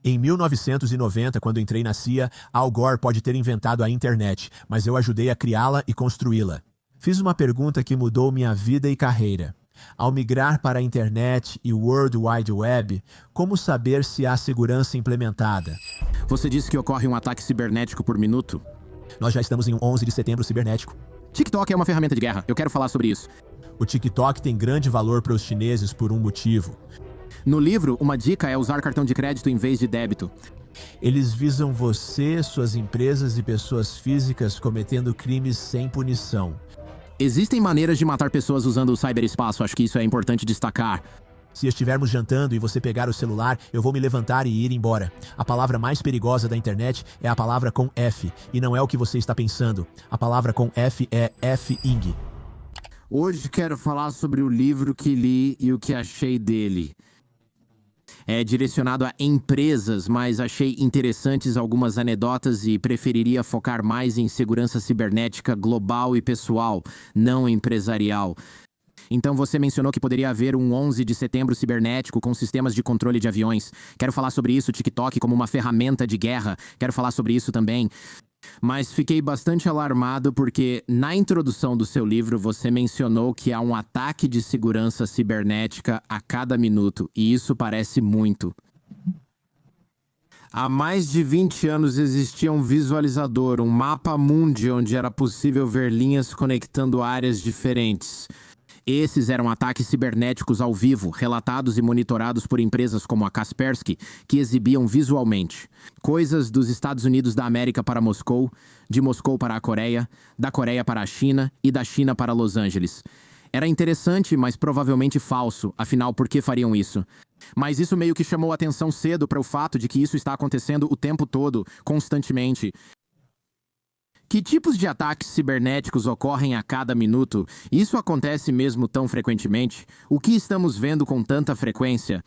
Em 1990, quando entrei na CIA, Al Gore pode ter inventado a internet, mas eu ajudei a criá-la e construí-la. Fiz uma pergunta que mudou minha vida e carreira. Ao migrar para a internet e o World Wide Web, como saber se há segurança implementada? Você disse que ocorre um ataque cibernético por minuto? Nós já estamos em um 11 de setembro cibernético. TikTok é uma ferramenta de guerra. Eu quero falar sobre isso. O TikTok tem grande valor para os chineses por um motivo. No livro, uma dica é usar cartão de crédito em vez de débito. Eles visam você, suas empresas e pessoas físicas cometendo crimes sem punição. Existem maneiras de matar pessoas usando o cyberespaço, acho que isso é importante destacar. Se estivermos jantando e você pegar o celular, eu vou me levantar e ir embora. A palavra mais perigosa da internet é a palavra com F, e não é o que você está pensando. A palavra com F é F-ing. Hoje quero falar sobre o livro que li e o que achei dele. É direcionado a empresas, mas achei interessantes algumas anedotas e preferiria focar mais em segurança cibernética global e pessoal, não empresarial. Então você mencionou que poderia haver um 11 de setembro cibernético com sistemas de controle de aviões. Quero falar sobre isso, TikTok como uma ferramenta de guerra. Quero falar sobre isso também. Mas fiquei bastante alarmado porque na introdução do seu livro você mencionou que há um ataque de segurança cibernética a cada minuto, e isso parece muito. Há mais de 20 anos existia um visualizador, um mapa mundi onde era possível ver linhas conectando áreas diferentes. Esses eram ataques cibernéticos ao vivo, relatados e monitorados por empresas como a Kaspersky, que exibiam visualmente coisas dos Estados Unidos da América para Moscou, de Moscou para a Coreia, da Coreia para a China e da China para Los Angeles. Era interessante, mas provavelmente falso, afinal, por que fariam isso? Mas isso meio que chamou atenção cedo para o fato de que isso está acontecendo o tempo todo, constantemente. Que tipos de ataques cibernéticos ocorrem a cada minuto? Isso acontece mesmo tão frequentemente? O que estamos vendo com tanta frequência?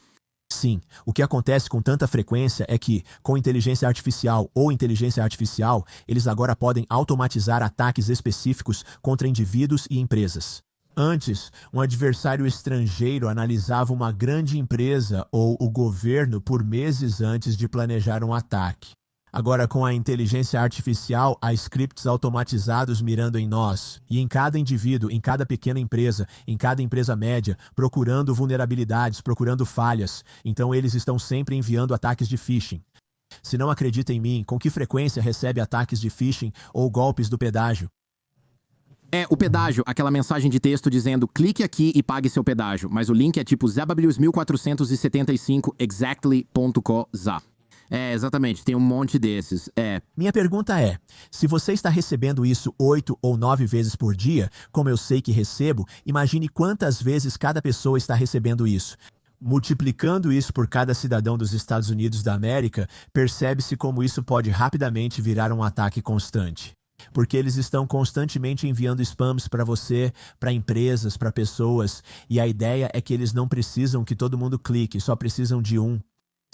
Sim, o que acontece com tanta frequência é que, com inteligência artificial ou inteligência artificial, eles agora podem automatizar ataques específicos contra indivíduos e empresas. Antes, um adversário estrangeiro analisava uma grande empresa ou o governo por meses antes de planejar um ataque. Agora, com a inteligência artificial, há scripts automatizados mirando em nós, e em cada indivíduo, em cada pequena empresa, em cada empresa média, procurando vulnerabilidades, procurando falhas. Então eles estão sempre enviando ataques de phishing. Se não acredita em mim, com que frequência recebe ataques de phishing ou golpes do pedágio? É, o pedágio, aquela mensagem de texto dizendo clique aqui e pague seu pedágio, mas o link é tipo zw1475 exactly.co.za. É, exatamente, tem um monte desses, Minha pergunta é, se você está recebendo isso 8 ou 9 vezes por dia, como eu sei que recebo, imagine quantas vezes cada pessoa está recebendo isso. Multiplicando isso por cada cidadão dos Estados Unidos da América, percebe-se como isso pode rapidamente virar um ataque constante. Porque eles estão constantemente enviando spams para você, para empresas, para pessoas, e a ideia é que eles não precisam que todo mundo clique, só precisam de um.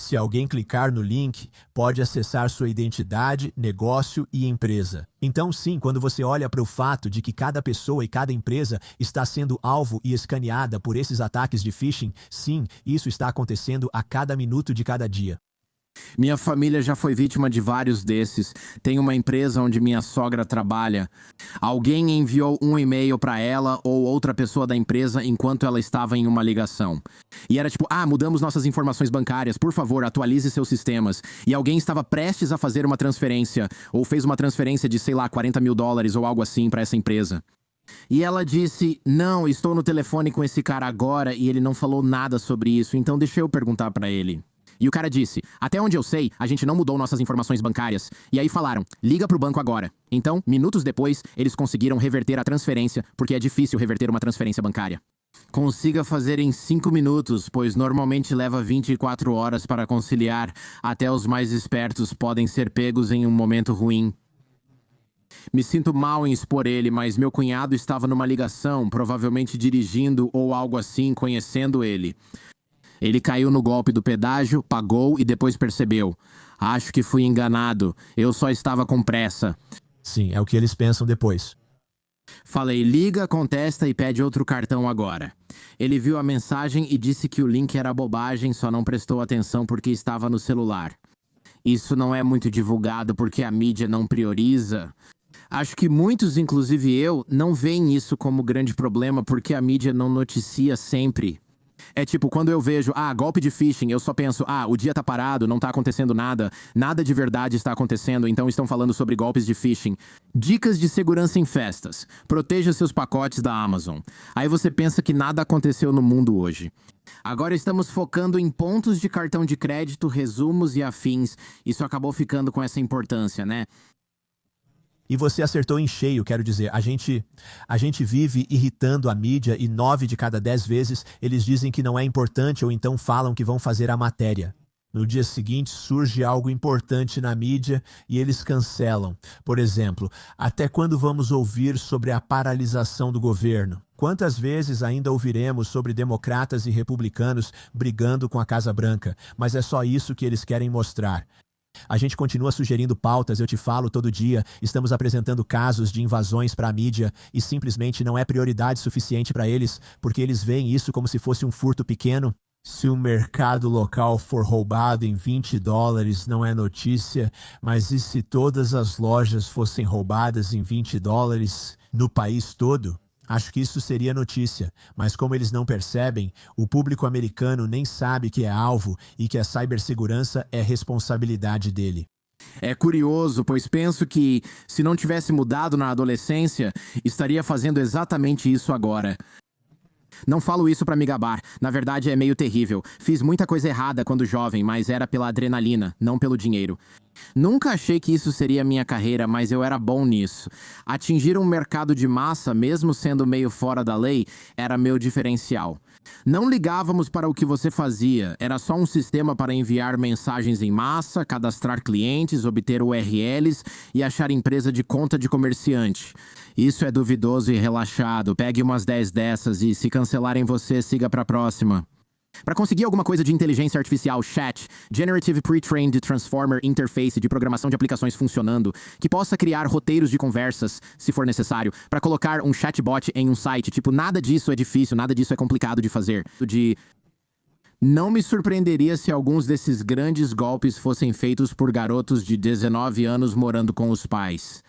Se alguém clicar no link, pode acessar sua identidade, negócio e empresa. Então sim, quando você olha para o fato de que cada pessoa e cada empresa está sendo alvo e escaneada por esses ataques de phishing, sim, isso está acontecendo a cada minuto de cada dia. Minha família já foi vítima de vários desses. Tem uma empresa onde minha sogra trabalha. Alguém enviou um e-mail para ela ou outra pessoa da empresa enquanto ela estava em uma ligação. E era tipo, mudamos nossas informações bancárias, por favor, atualize seus sistemas. E alguém estava prestes a fazer uma transferência, ou fez uma transferência de, sei lá, $40 mil ou algo assim para essa empresa. E ela disse, não, estou no telefone com esse cara agora e ele não falou nada sobre isso, então deixa eu perguntar para ele. E o cara disse, até onde eu sei, a gente não mudou nossas informações bancárias. E aí falaram, liga pro banco agora. Então, minutos depois, eles conseguiram reverter a transferência, porque é difícil reverter uma transferência bancária. Consiga fazer em 5 minutos, pois normalmente leva 24 horas para conciliar. Até os mais espertos podem ser pegos em um momento ruim. Me sinto mal em expor ele, mas meu cunhado estava numa ligação, provavelmente dirigindo ou algo assim, conhecendo ele. Ele caiu no golpe do pedágio, pagou e depois percebeu. Acho que fui enganado. Eu só estava com pressa. Sim, é o que eles pensam depois. Falei, liga, contesta e pede outro cartão agora. Ele viu a mensagem e disse que o link era bobagem, só não prestou atenção porque estava no celular. Isso não é muito divulgado porque a mídia não prioriza. Acho que muitos, inclusive eu, não veem isso como grande problema porque a mídia não noticia sempre. É tipo, quando eu vejo, golpe de phishing, eu só penso, o dia tá parado, não tá acontecendo nada, nada de verdade está acontecendo, então estão falando sobre golpes de phishing. Dicas de segurança em festas. Proteja seus pacotes da Amazon. Aí você pensa que nada aconteceu no mundo hoje. Agora estamos focando em pontos de cartão de crédito, resumos e afins. Isso acabou ficando com essa importância, né? E você acertou em cheio, quero dizer. A gente vive irritando a mídia e 9 de cada 10 vezes eles dizem que não é importante ou então falam que vão fazer a matéria. No dia seguinte surge algo importante na mídia e eles cancelam. Por exemplo, até quando vamos ouvir sobre a paralisação do governo? Quantas vezes ainda ouviremos sobre democratas e republicanos brigando com a Casa Branca? Mas é só isso que eles querem mostrar. A gente continua sugerindo pautas, eu te falo todo dia, estamos apresentando casos de invasões para a mídia e simplesmente não é prioridade suficiente para eles, porque eles veem isso como se fosse um furto pequeno. Se o mercado local for roubado em $20, não é notícia, mas e se todas as lojas fossem roubadas em $20 no país todo? Acho que isso seria notícia, mas como eles não percebem, o público americano nem sabe que é alvo e que a cibersegurança é responsabilidade dele. É curioso, pois penso que, se não tivesse mudado na adolescência, estaria fazendo exatamente isso agora. Não falo isso pra me gabar, na verdade é meio terrível. Fiz muita coisa errada quando jovem, mas era pela adrenalina, não pelo dinheiro. Nunca achei que isso seria minha carreira, mas eu era bom nisso. Atingir um mercado de massa, mesmo sendo meio fora da lei, era meu diferencial. Não ligávamos para o que você fazia, era só um sistema para enviar mensagens em massa, cadastrar clientes, obter URLs e achar empresa de conta de comerciante. Isso é duvidoso e relaxado, pegue umas 10 dessas e, se cancelarem você, siga para a próxima. Para conseguir alguma coisa de inteligência artificial, chat, Generative Pre-trained Transformer Interface de programação de aplicações funcionando, que possa criar roteiros de conversas, se for necessário, para colocar um chatbot em um site, tipo, nada disso é difícil, nada disso é complicado de fazer. Não me surpreenderia se alguns desses grandes golpes fossem feitos por garotos de 19 anos morando com os pais.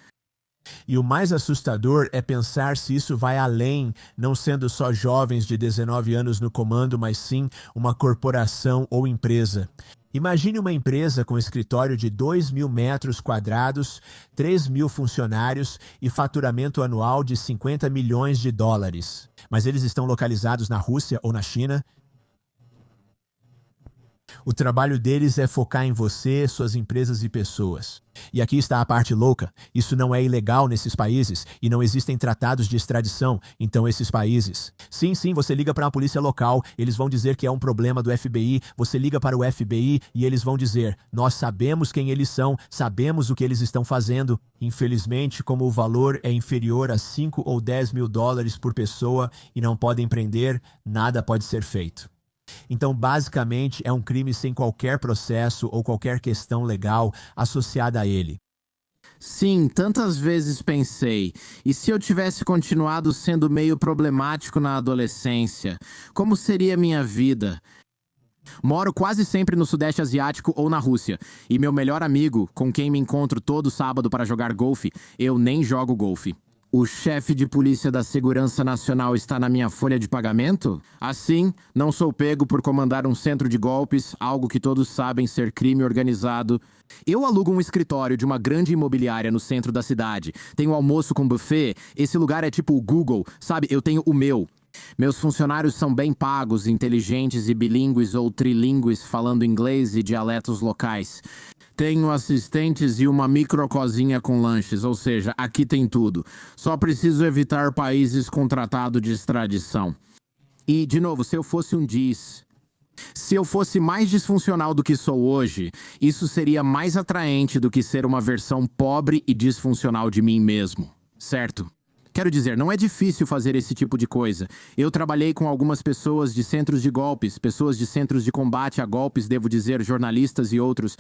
E o mais assustador é pensar se isso vai além, não sendo só jovens de 19 anos no comando, mas sim uma corporação ou empresa. Imagine uma empresa com escritório de 2.000 metros quadrados, 3.000 funcionários e faturamento anual de $50 milhões. Mas eles estão localizados na Rússia ou na China. O trabalho deles é focar em você, suas empresas e pessoas. E aqui está a parte louca. Isso não é ilegal nesses países e não existem tratados de extradição. Então esses países... Sim, você liga para a polícia local, eles vão dizer que é um problema do FBI. Você liga para o FBI e eles vão dizer: nós sabemos quem eles são, sabemos o que eles estão fazendo. Infelizmente, como o valor é inferior a 5 ou 10 mil dólares por pessoa e não podem prender, nada pode ser feito. Então, basicamente, é um crime sem qualquer processo ou qualquer questão legal associada a ele. Sim, tantas vezes pensei, e se eu tivesse continuado sendo meio problemático na adolescência, como seria minha vida? Moro quase sempre no Sudeste Asiático ou na Rússia, e meu melhor amigo, com quem me encontro todo sábado para jogar golfe, eu nem jogo golfe. O chefe de polícia da Segurança Nacional está na minha folha de pagamento? Assim, não sou pego por comandar um centro de golpes, algo que todos sabem ser crime organizado. Eu alugo um escritório de uma grande imobiliária no centro da cidade. Tenho almoço com buffet. Esse lugar é tipo o Google, sabe? Eu tenho o meu. Meus funcionários são bem pagos, inteligentes e bilíngues ou trilíngues, falando inglês e dialetos locais. Tenho assistentes e uma microcozinha com lanches, ou seja, aqui tem tudo. Só preciso evitar países com tratado de extradição. E, de novo, se eu fosse se eu fosse mais disfuncional do que sou hoje, isso seria mais atraente do que ser uma versão pobre e disfuncional de mim mesmo, certo? Quero dizer, não é difícil fazer esse tipo de coisa. Eu trabalhei com algumas pessoas de centros de golpes, pessoas de centros de combate a golpes, devo dizer, jornalistas e outros.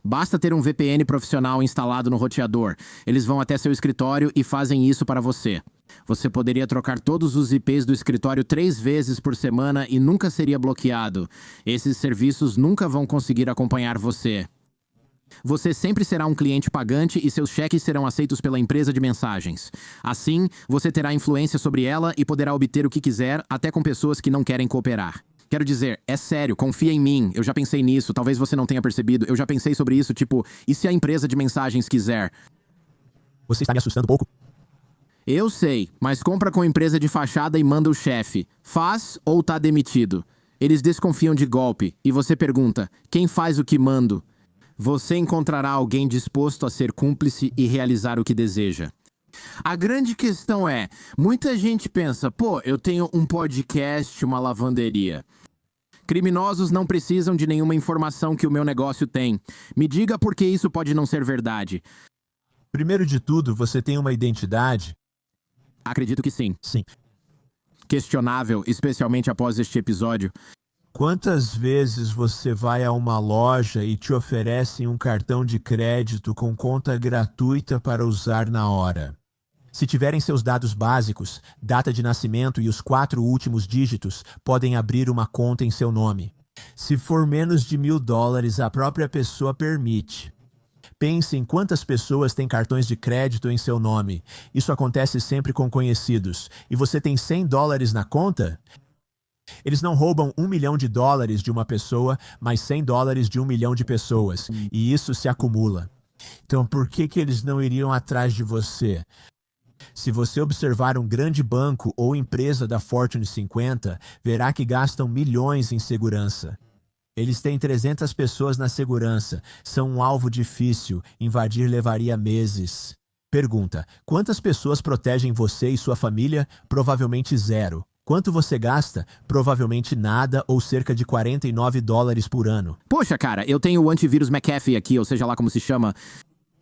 Basta ter um VPN profissional instalado no roteador. Eles vão até seu escritório e fazem isso para você. Você poderia trocar todos os IPs do escritório 3 vezes por semana e nunca seria bloqueado. Esses serviços nunca vão conseguir acompanhar você. Você sempre será um cliente pagante e seus cheques serão aceitos pela empresa de mensagens. Assim, você terá influência sobre ela e poderá obter o que quiser, até com pessoas que não querem cooperar. Quero dizer, é sério, confia em mim, eu já pensei nisso, talvez você não tenha percebido, eu já pensei sobre isso, tipo, e se a empresa de mensagens quiser? Você está me assustando um pouco? Eu sei, mas compra com empresa de fachada e manda o chefe. Faz ou tá demitido? Eles desconfiam de golpe, e você pergunta, quem faz o que mando? Você encontrará alguém disposto a ser cúmplice e realizar o que deseja. A grande questão é, muita gente pensa, pô, eu tenho um podcast, uma lavanderia. Criminosos não precisam de nenhuma informação que o meu negócio tem. Me diga por que isso pode não ser verdade. Primeiro de tudo, você tem uma identidade? Acredito que sim. Sim. Questionável, especialmente após este episódio. Quantas vezes você vai a uma loja e te oferecem um cartão de crédito com conta gratuita para usar na hora? Se tiverem seus dados básicos, data de nascimento e os 4 últimos dígitos, podem abrir uma conta em seu nome. Se for menos de $1.000, a própria pessoa permite. Pense em quantas pessoas têm cartões de crédito em seu nome. Isso acontece sempre com conhecidos. E você tem $100 na conta? Eles não roubam $1 milhão de uma pessoa, mas $100 de 1 milhão de pessoas. E isso se acumula. Então por que eles não iriam atrás de você? Se você observar um grande banco ou empresa da Fortune 50, verá que gastam milhões em segurança. Eles têm 300 pessoas na segurança. São um alvo difícil. Invadir levaria meses. Pergunta: quantas pessoas protegem você e sua família? Provavelmente 0. Quanto você gasta? Provavelmente nada ou cerca de $49 por ano. Poxa, cara, eu tenho o antivírus McAfee aqui, ou seja lá como se chama.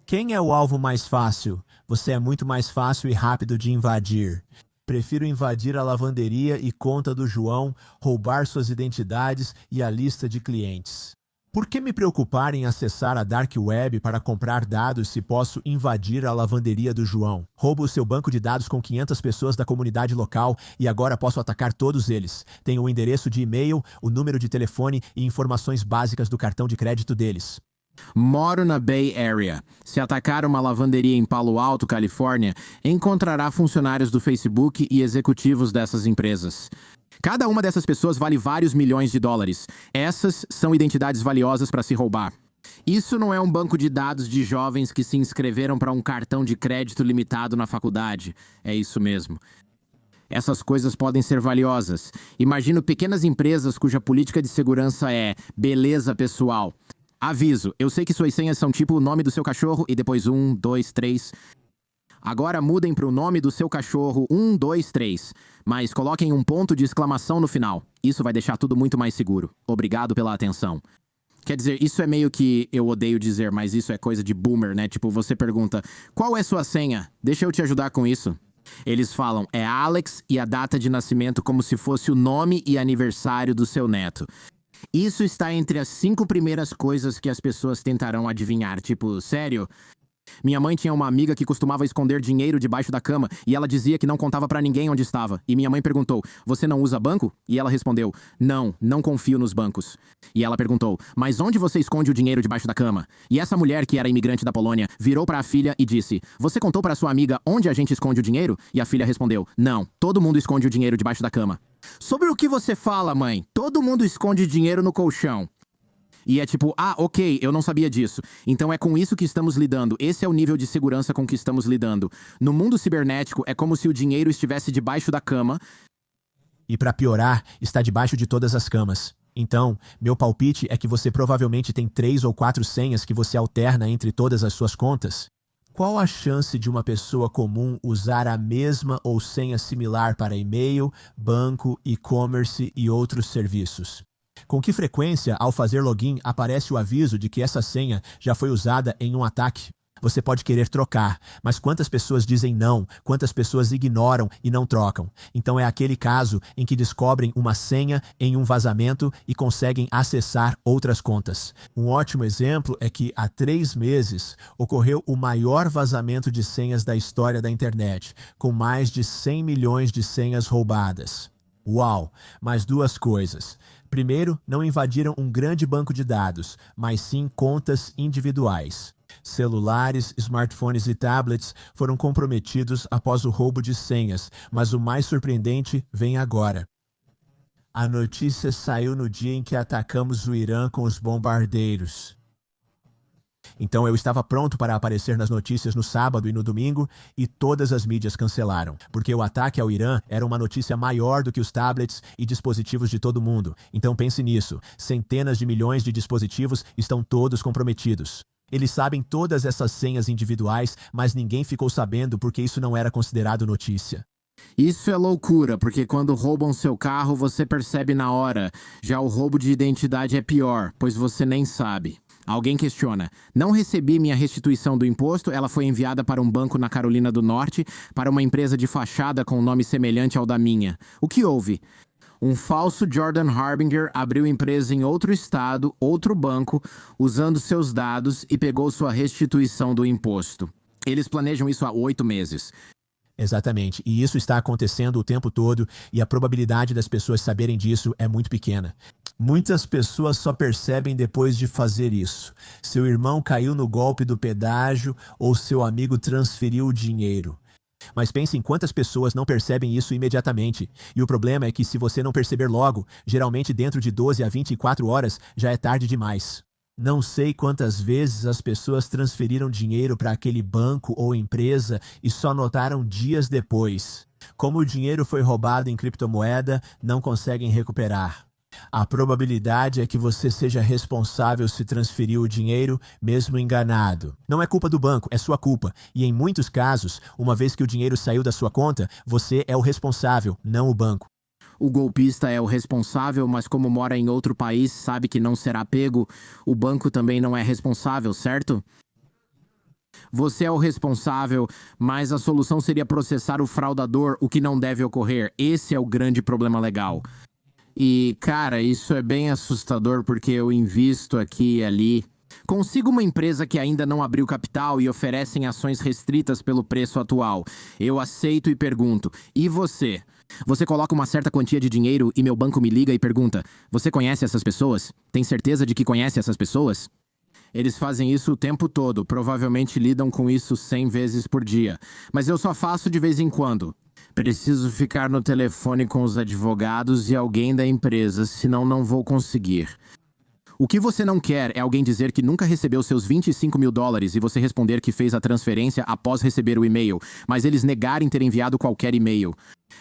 Quem é o alvo mais fácil? Você é muito mais fácil e rápido de invadir. Prefiro invadir a lavanderia e conta do João, roubar suas identidades e a lista de clientes. Por que me preocupar em acessar a Dark Web para comprar dados se posso invadir a lavanderia do João? Roubo o seu banco de dados com 500 pessoas da comunidade local e agora posso atacar todos eles. Tenho o endereço de e-mail, o número de telefone e informações básicas do cartão de crédito deles. Moro na Bay Area. Se atacar uma lavanderia em Palo Alto, Califórnia, encontrará funcionários do Facebook e executivos dessas empresas. Cada uma dessas pessoas vale vários milhões de dólares. Essas são identidades valiosas para se roubar. Isso não é um banco de dados de jovens que se inscreveram para um cartão de crédito limitado na faculdade. É isso mesmo. Essas coisas podem ser valiosas. Imagino pequenas empresas cuja política de segurança é beleza pessoal. Aviso, eu sei que suas senhas são tipo o nome do seu cachorro e depois 1, 2, 3. Agora mudem para o nome do seu cachorro 1, 2, 3. Mas coloquem um ponto de exclamação no final. Isso vai deixar tudo muito mais seguro. Obrigado pela atenção. Quer dizer, isso é meio que eu odeio dizer, mas isso é coisa de boomer, né? Tipo, você pergunta, qual é sua senha? Deixa eu te ajudar com isso. Eles falam, é Alex e a data de nascimento como se fosse o nome e aniversário do seu neto. Isso está entre as 5 primeiras coisas que as pessoas tentarão adivinhar. Tipo, sério? Minha mãe tinha uma amiga que costumava esconder dinheiro debaixo da cama e ela dizia que não contava pra ninguém onde estava. E minha mãe perguntou, você não usa banco? E ela respondeu, não confio nos bancos. E ela perguntou, mas onde você esconde o dinheiro debaixo da cama? E essa mulher, que era imigrante da Polônia, virou pra filha e disse, você contou pra sua amiga onde a gente esconde o dinheiro? E a filha respondeu, não, todo mundo esconde o dinheiro debaixo da cama. Sobre o que você fala, mãe? Todo mundo esconde dinheiro no colchão. E é tipo, ok, eu não sabia disso. Então é com isso que estamos lidando. Esse é o nível de segurança com que estamos lidando. No mundo cibernético, é como se o dinheiro estivesse debaixo da cama. E para piorar, está debaixo de todas as camas. Então, meu palpite é que você provavelmente tem 3 ou 4 senhas que você alterna entre todas as suas contas. Qual a chance de uma pessoa comum usar a mesma ou senha similar para e-mail, banco, e-commerce e outros serviços? Com que frequência, ao fazer login, aparece o aviso de que essa senha já foi usada em um ataque? Você pode querer trocar, mas quantas pessoas dizem não? Quantas pessoas ignoram e não trocam? Então é aquele caso em que descobrem uma senha em um vazamento e conseguem acessar outras contas. Um ótimo exemplo é que há 3 meses ocorreu o maior vazamento de senhas da história da internet, com mais de 100 milhões de senhas roubadas. Uau! Mais 2 coisas. Primeiro, não invadiram um grande banco de dados, mas sim contas individuais. Celulares, smartphones e tablets foram comprometidos após o roubo de senhas, mas o mais surpreendente vem agora. A notícia saiu no dia em que atacamos o Irã com os bombardeiros. Então eu estava pronto para aparecer nas notícias no sábado e no domingo, e todas as mídias cancelaram, porque o ataque ao Irã era uma notícia maior do que os tablets e dispositivos de todo mundo. Então pense nisso, centenas de milhões de dispositivos estão todos comprometidos. Eles sabem todas essas senhas individuais, mas ninguém ficou sabendo porque isso não era considerado notícia. Isso é loucura, porque quando roubam seu carro, você percebe na hora. Já o roubo de identidade é pior, pois você nem sabe. Alguém questiona. Não recebi minha restituição do imposto, ela foi enviada para um banco na Carolina do Norte, para uma empresa de fachada com um nome semelhante ao da minha. O que houve? Um falso Jordan Harbinger abriu empresa em outro estado, outro banco, usando seus dados e pegou sua restituição do imposto. Eles planejam isso há 8 meses. Exatamente, e isso está acontecendo o tempo todo e a probabilidade das pessoas saberem disso é muito pequena. Muitas pessoas só percebem depois de fazer isso. Seu irmão caiu no golpe do pedágio ou seu amigo transferiu o dinheiro. Mas pense em quantas pessoas não percebem isso imediatamente. E o problema é que se você não perceber logo, geralmente dentro de 12 a 24 horas já é tarde demais. Não sei quantas vezes as pessoas transferiram dinheiro para aquele banco ou empresa e só notaram dias depois. Como o dinheiro foi roubado em criptomoeda, não conseguem recuperar. A probabilidade é que você seja responsável se transferiu o dinheiro, mesmo enganado. Não é culpa do banco, é sua culpa. E em muitos casos, uma vez que o dinheiro saiu da sua conta, você é o responsável, não o banco. O golpista é o responsável, mas como mora em outro país, sabe que não será pego, o banco também não é responsável, certo? Você é o responsável, mas a solução seria processar o fraudador, o que não deve ocorrer. Esse é o grande problema legal. E, cara, isso é bem assustador porque eu invisto aqui e ali. Consigo uma empresa que ainda não abriu capital e oferecem ações restritas pelo preço atual. Eu aceito e pergunto, e você? Você coloca uma certa quantia de dinheiro e meu banco me liga e pergunta, você conhece essas pessoas? Tem certeza de que conhece essas pessoas? Eles fazem isso o tempo todo, provavelmente lidam com isso 100 vezes por dia. Mas eu só faço de vez em quando. Preciso ficar no telefone com os advogados e alguém da empresa, senão não vou conseguir. O que você não quer é alguém dizer que nunca recebeu seus $25.000 e você responder que fez a transferência após receber o e-mail, mas eles negarem ter enviado qualquer e-mail.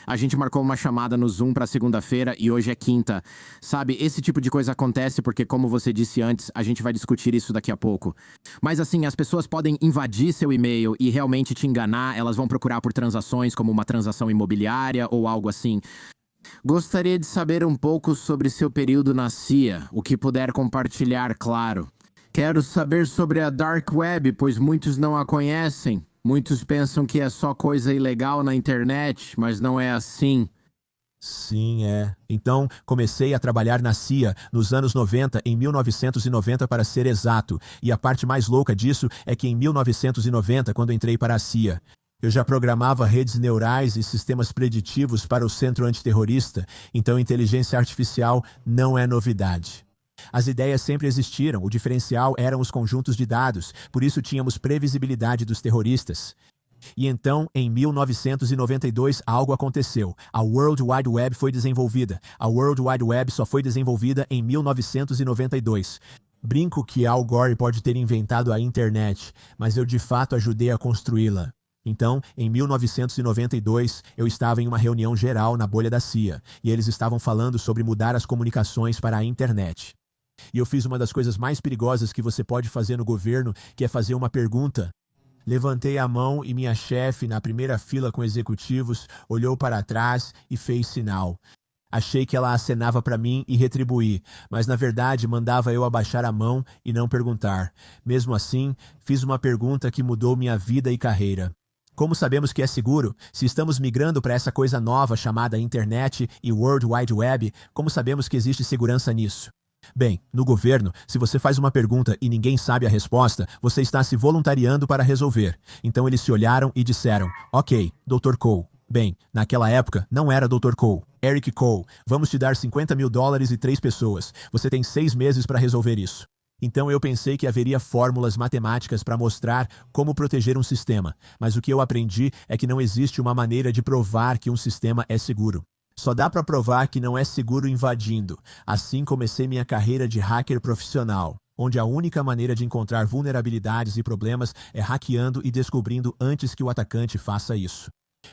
A gente marcou uma chamada no Zoom para segunda-feira e hoje é quinta. Sabe, esse tipo de coisa acontece porque, como você disse antes, a gente vai discutir isso daqui a pouco. Mas assim, as pessoas podem invadir seu e-mail e realmente te enganar, elas vão procurar por transações como uma transação imobiliária ou algo assim. Gostaria de saber um pouco sobre seu período na CIA, o que puder compartilhar, claro. Quero saber sobre a Dark Web, pois muitos não a conhecem. Muitos pensam que é só coisa ilegal na internet, mas não é assim. Sim, é. Então, comecei a trabalhar na CIA nos anos 90, em 1990 para ser exato. E a parte mais louca disso é que em 1990, quando entrei para a CIA, eu já programava redes neurais e sistemas preditivos para o Centro Antiterrorista, então inteligência artificial não é novidade. As ideias sempre existiram, o diferencial eram os conjuntos de dados, por isso tínhamos previsibilidade dos terroristas. E então, em 1992, algo aconteceu. A World Wide Web foi desenvolvida. A World Wide Web só foi desenvolvida em 1992. Brinco que Al Gore pode ter inventado a internet, mas eu de fato ajudei a construí-la. Então, em 1992, eu estava em uma reunião geral na bolha da CIA, e eles estavam falando sobre mudar as comunicações para a internet. E eu fiz uma das coisas mais perigosas que você pode fazer no governo, que é fazer uma pergunta. Levantei a mão e minha chefe, na primeira fila com executivos, olhou para trás e fez sinal. Achei que ela acenava para mim e retribuí, mas na verdade mandava eu abaixar a mão e não perguntar. Mesmo assim, fiz uma pergunta que mudou minha vida e carreira. Como sabemos que é seguro? Se estamos migrando para essa coisa nova chamada internet e World Wide Web, como sabemos que existe segurança nisso? Bem, no governo, se você faz uma pergunta e ninguém sabe a resposta, você está se voluntariando para resolver. Então eles se olharam e disseram, ok, Dr. Cole. Bem, naquela época não era Dr. Cole. Eric Cole, vamos te dar $50 mil e 3 pessoas. Você tem 6 meses para resolver isso. Então eu pensei que haveria fórmulas matemáticas para mostrar como proteger um sistema, mas o que eu aprendi é que não existe uma maneira de provar que um sistema é seguro. Só dá para provar que não é seguro invadindo. Assim comecei minha carreira de hacker profissional, onde a única maneira de encontrar vulnerabilidades e problemas é hackeando e descobrindo antes que o atacante faça isso.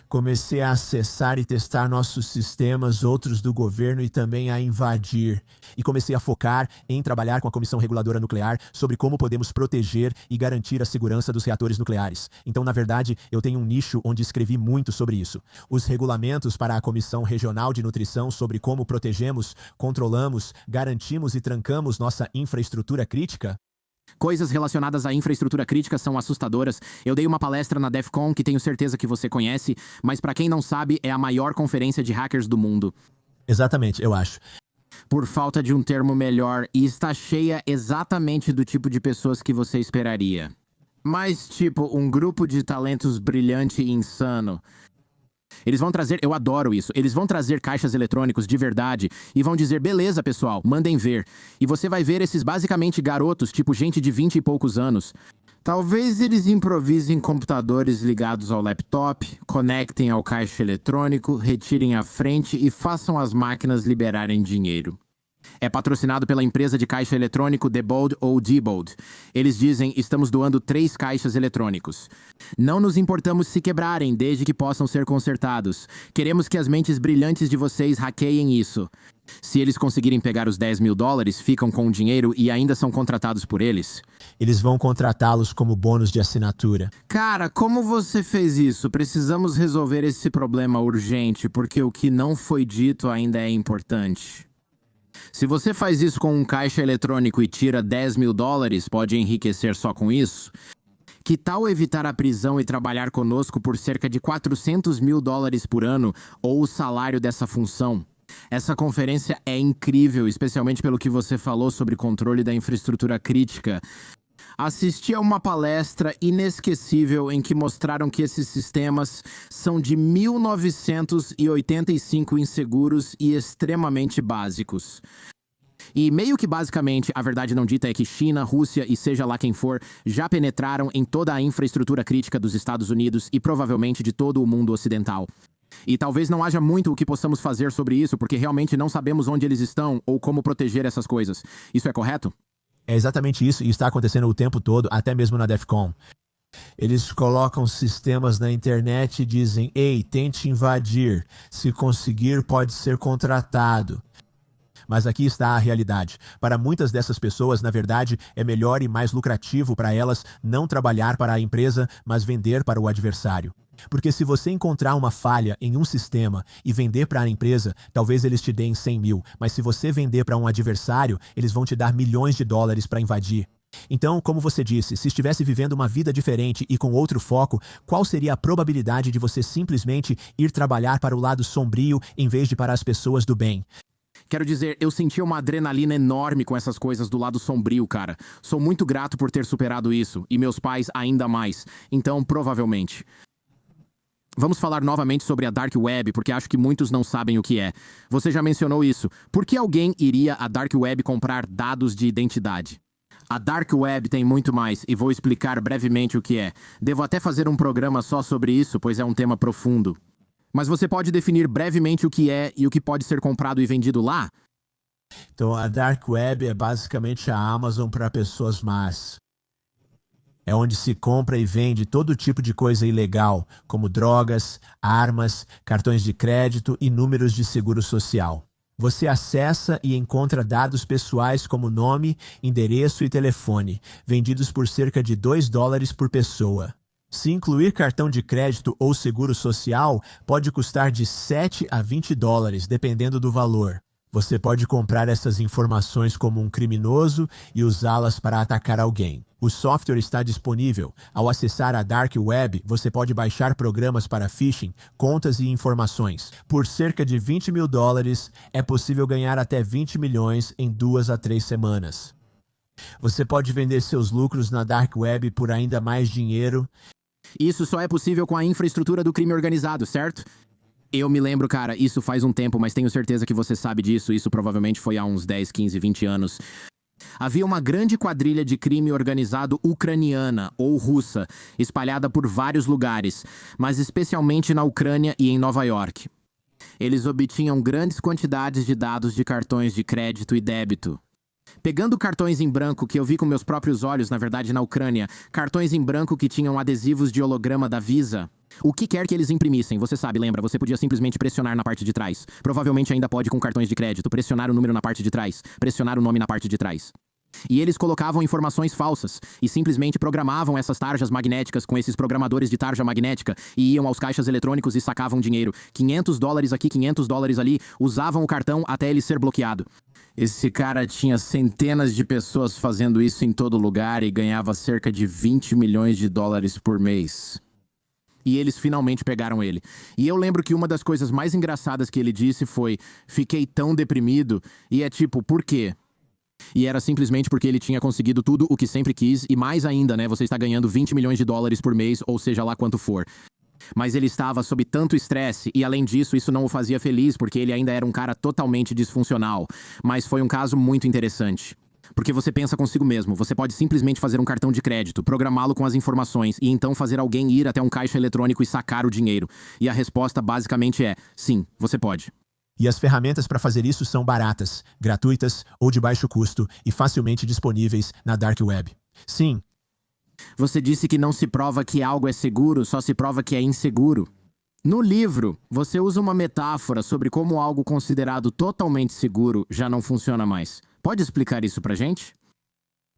Comecei a acessar e testar nossos sistemas, outros do governo e também a invadir. E comecei a focar em trabalhar com a Comissão Reguladora Nuclear sobre como podemos proteger e garantir a segurança dos reatores nucleares. Então, na verdade, eu tenho um nicho onde escrevi muito sobre isso. Os regulamentos para a Comissão Regional de Nutrição sobre como protegemos, controlamos, garantimos e trancamos nossa infraestrutura crítica. Coisas relacionadas à infraestrutura crítica são assustadoras. Eu dei uma palestra na DEF CON que tenho certeza que você conhece, mas para quem não sabe, é a maior conferência de hackers do mundo. Exatamente, eu acho. Por falta de um termo melhor, e está cheia exatamente do tipo de pessoas que você esperaria. Mas tipo, um grupo de talentos brilhante e insano. Eles vão trazer, eu adoro isso, eles vão trazer caixas eletrônicos de verdade e vão dizer, beleza pessoal, mandem ver. E você vai ver esses basicamente garotos, tipo gente de 20 e poucos anos. Talvez eles improvisem computadores ligados ao laptop, conectem ao caixa eletrônico, retirem a frente e façam as máquinas liberarem dinheiro. É patrocinado pela empresa de caixa eletrônico Diebold ou Diebold. Eles dizem, estamos doando 3 caixas eletrônicos. Não nos importamos se quebrarem, desde que possam ser consertados. Queremos que as mentes brilhantes de vocês hackeiem isso. Se eles conseguirem pegar os $10 mil, ficam com o dinheiro e ainda são contratados por eles. Eles vão contratá-los como bônus de assinatura. Cara, como você fez isso? Precisamos resolver esse problema urgente, porque o que não foi dito ainda é importante. Se você faz isso com um caixa eletrônico e tira $10 mil, pode enriquecer só com isso? Que tal evitar a prisão e trabalhar conosco por cerca de $400 mil por ano ou o salário dessa função? Essa conferência é incrível, especialmente pelo que você falou sobre controle da infraestrutura crítica. Assisti a uma palestra inesquecível em que mostraram que esses sistemas são de 1985 inseguros e extremamente básicos. E meio que basicamente, a verdade não dita é que China, Rússia e seja lá quem for, já penetraram em toda a infraestrutura crítica dos Estados Unidos e provavelmente de todo o mundo ocidental. E talvez não haja muito o que possamos fazer sobre isso, porque realmente não sabemos onde eles estão ou como proteger essas coisas. Isso é correto? É exatamente isso e está acontecendo o tempo todo, até mesmo na DEF CON. Eles colocam sistemas na internet e dizem, ei, tente invadir. Se conseguir, pode ser contratado. Mas aqui está a realidade. Para muitas dessas pessoas, na verdade, é melhor e mais lucrativo para elas não trabalhar para a empresa, mas vender para o adversário. Porque se você encontrar uma falha em um sistema e vender para a empresa, talvez eles te deem 100 mil, mas se você vender para um adversário, eles vão te dar milhões de dólares para invadir. Então, como você disse, se estivesse vivendo uma vida diferente e com outro foco, qual seria a probabilidade de você simplesmente ir trabalhar para o lado sombrio em vez de para as pessoas do bem? Quero dizer, eu senti uma adrenalina enorme com essas coisas do lado sombrio, cara. Sou muito grato por ter superado isso, e meus pais ainda mais. Então, provavelmente. Vamos falar novamente sobre a Dark Web, porque acho que muitos não sabem o que é. Você já mencionou isso. Por que alguém iria à Dark Web comprar dados de identidade? A Dark Web tem muito mais, e vou explicar brevemente o que é. Devo até fazer um programa só sobre isso, pois é um tema profundo. Mas você pode definir brevemente o que é e o que pode ser comprado e vendido lá? Então, a Dark Web é basicamente a Amazon para pessoas más. É onde se compra e vende todo tipo de coisa ilegal, como drogas, armas, cartões de crédito e números de seguro social. Você acessa e encontra dados pessoais como nome, endereço e telefone, vendidos por cerca de $2 por pessoa. Se incluir cartão de crédito ou seguro social, pode custar de $7 a $20, dependendo do valor. Você pode comprar essas informações como um criminoso e usá-las para atacar alguém. O software está disponível. Ao acessar a Dark Web, você pode baixar programas para phishing, contas e informações. Por cerca de $20 mil, é possível ganhar até 20 milhões em 2 a 3 semanas. Você pode vender seus lucros na Dark Web por ainda mais dinheiro. Isso só é possível com a infraestrutura do crime organizado, certo? Eu me lembro, cara, isso faz um tempo, mas tenho certeza que você sabe disso. Isso provavelmente foi há uns 10, 15, 20 anos. Havia uma grande quadrilha de crime organizado ucraniana ou russa, espalhada por vários lugares, mas especialmente na Ucrânia e em Nova York. Eles obtinham grandes quantidades de dados de cartões de crédito e débito. Pegando cartões em branco que eu vi com meus próprios olhos, na verdade na Ucrânia, cartões em branco que tinham adesivos de holograma da Visa. O que quer que eles imprimissem, você sabe, lembra? Você podia simplesmente pressionar na parte de trás. Provavelmente ainda pode com cartões de crédito, pressionar o número na parte de trás, pressionar o nome na parte de trás. E eles colocavam informações falsas e simplesmente programavam essas tarjas magnéticas com esses programadores de tarja magnética e iam aos caixas eletrônicos e sacavam dinheiro. $500 aqui, $500 ali, usavam o cartão até ele ser bloqueado. Esse cara tinha centenas de pessoas fazendo isso em todo lugar e ganhava cerca de $20 milhões por mês. E eles finalmente pegaram ele. E eu lembro que uma das coisas mais engraçadas que ele disse foi: fiquei tão deprimido. E é tipo, por quê? E era simplesmente porque ele tinha conseguido tudo o que sempre quis e mais ainda, né? Você está ganhando $20 milhões por mês, ou seja lá quanto for. Mas ele estava sob tanto estresse e, além disso, isso não o fazia feliz porque ele ainda era um cara totalmente disfuncional. Mas foi um caso muito interessante. Porque você pensa consigo mesmo, você pode simplesmente fazer um cartão de crédito, programá-lo com as informações e então fazer alguém ir até um caixa eletrônico e sacar o dinheiro. E a resposta basicamente é: sim, você pode. E as ferramentas para fazer isso são baratas, gratuitas ou de baixo custo e facilmente disponíveis na Dark Web. Sim. Você disse que não se prova que algo é seguro, só se prova que é inseguro. No livro, você usa uma metáfora sobre como algo considerado totalmente seguro já não funciona mais. Pode explicar isso pra gente?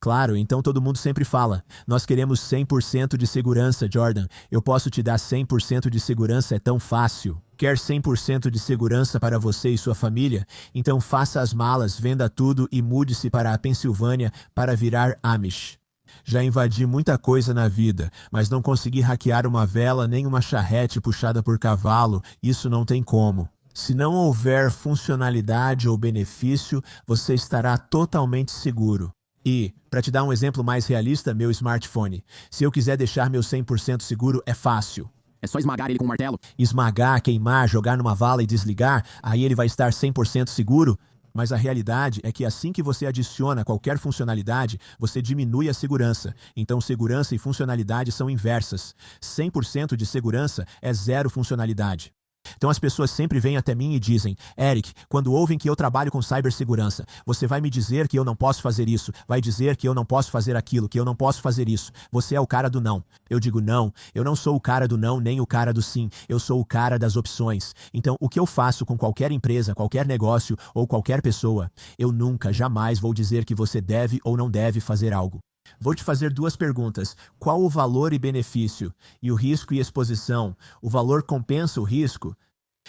Claro, então todo mundo sempre fala: nós queremos 100% de segurança, Jordan. Eu posso te dar 100% de segurança, é tão fácil. Quer 100% de segurança para você e sua família? Então faça as malas, venda tudo e mude-se para a Pensilvânia para virar Amish. Já invadi muita coisa na vida, mas não consegui hackear uma vela nem uma charrete puxada por cavalo. Isso não tem como. Se não houver funcionalidade ou benefício, você estará totalmente seguro. E, para te dar um exemplo mais realista, meu smartphone. Se eu quiser deixar meu 100% seguro, é fácil. É só esmagar ele com um martelo? Esmagar, queimar, jogar numa vala e desligar, aí ele vai estar 100% seguro? Mas a realidade é que assim que você adiciona qualquer funcionalidade, você diminui a segurança. Então segurança e funcionalidade são inversas. 100% de segurança é zero funcionalidade. Então as pessoas sempre vêm até mim e dizem: Eric, quando ouvem que eu trabalho com cibersegurança, você vai me dizer que eu não posso fazer isso, vai dizer que eu não posso fazer aquilo, que eu não posso fazer isso. Você é o cara do não. Eu digo: não, eu não sou o cara do não nem o cara do sim, eu sou o cara das opções. Então o que eu faço com qualquer empresa, qualquer negócio ou qualquer pessoa, eu nunca, jamais vou dizer que você deve ou não deve fazer algo. Vou te fazer duas perguntas. Qual o valor e benefício? E o risco e exposição? O valor compensa o risco?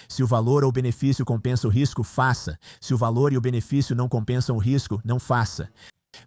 Se o valor ou benefício compensa o risco, faça. Se o valor e o benefício não compensam o risco, não faça.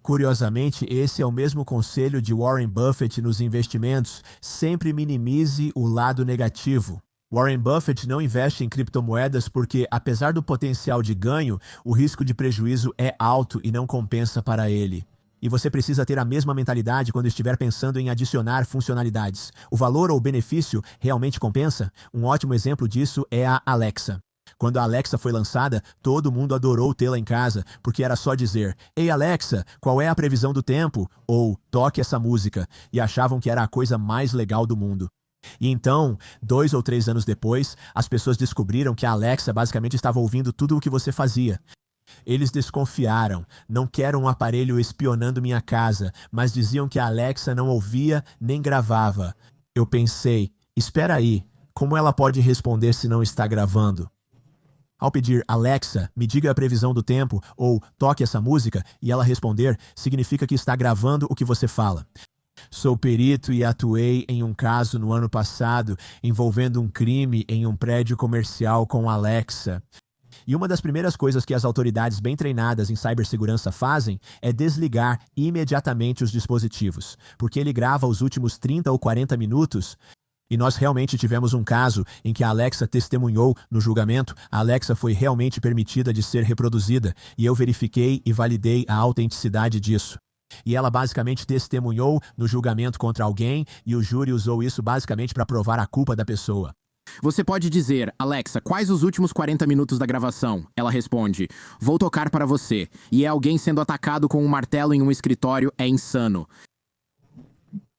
Curiosamente, esse é o mesmo conselho de Warren Buffett nos investimentos. Sempre minimize o lado negativo. Warren Buffett não investe em criptomoedas porque, apesar do potencial de ganho, o risco de prejuízo é alto e não compensa para ele. E você precisa ter a mesma mentalidade quando estiver pensando em adicionar funcionalidades. O valor ou benefício realmente compensa? Um ótimo exemplo disso é a Alexa. Quando a Alexa foi lançada, todo mundo adorou tê-la em casa, porque era só dizer: Ei Alexa, qual é a previsão do tempo? Ou toque essa música, e achavam que era a coisa mais legal do mundo. E então, 2 ou 3 anos depois, as pessoas descobriram que a Alexa basicamente estava ouvindo tudo o que você fazia. Eles desconfiaram, não quero um aparelho espionando minha casa, mas diziam que a Alexa não ouvia nem gravava. Eu pensei: espera aí, como ela pode responder se não está gravando? Ao pedir Alexa, me diga a previsão do tempo ou toque essa música e ela responder, significa que está gravando o que você fala. Sou perito e atuei em um caso no ano passado envolvendo um crime em um prédio comercial com Alexa. E uma das primeiras coisas que as autoridades bem treinadas em cibersegurança fazem é desligar imediatamente os dispositivos, porque ele grava os últimos 30 ou 40 minutos. E nós realmente tivemos um caso em que a Alexa testemunhou no julgamento. A Alexa foi realmente permitida de ser reproduzida e eu verifiquei e validei a autenticidade disso. E ela basicamente testemunhou no julgamento contra alguém e o júri usou isso basicamente para provar a culpa da pessoa. Você pode dizer, Alexa, quais os últimos 40 minutos da gravação? Ela responde, vou tocar para você. E é alguém sendo atacado com um martelo em um escritório, é insano.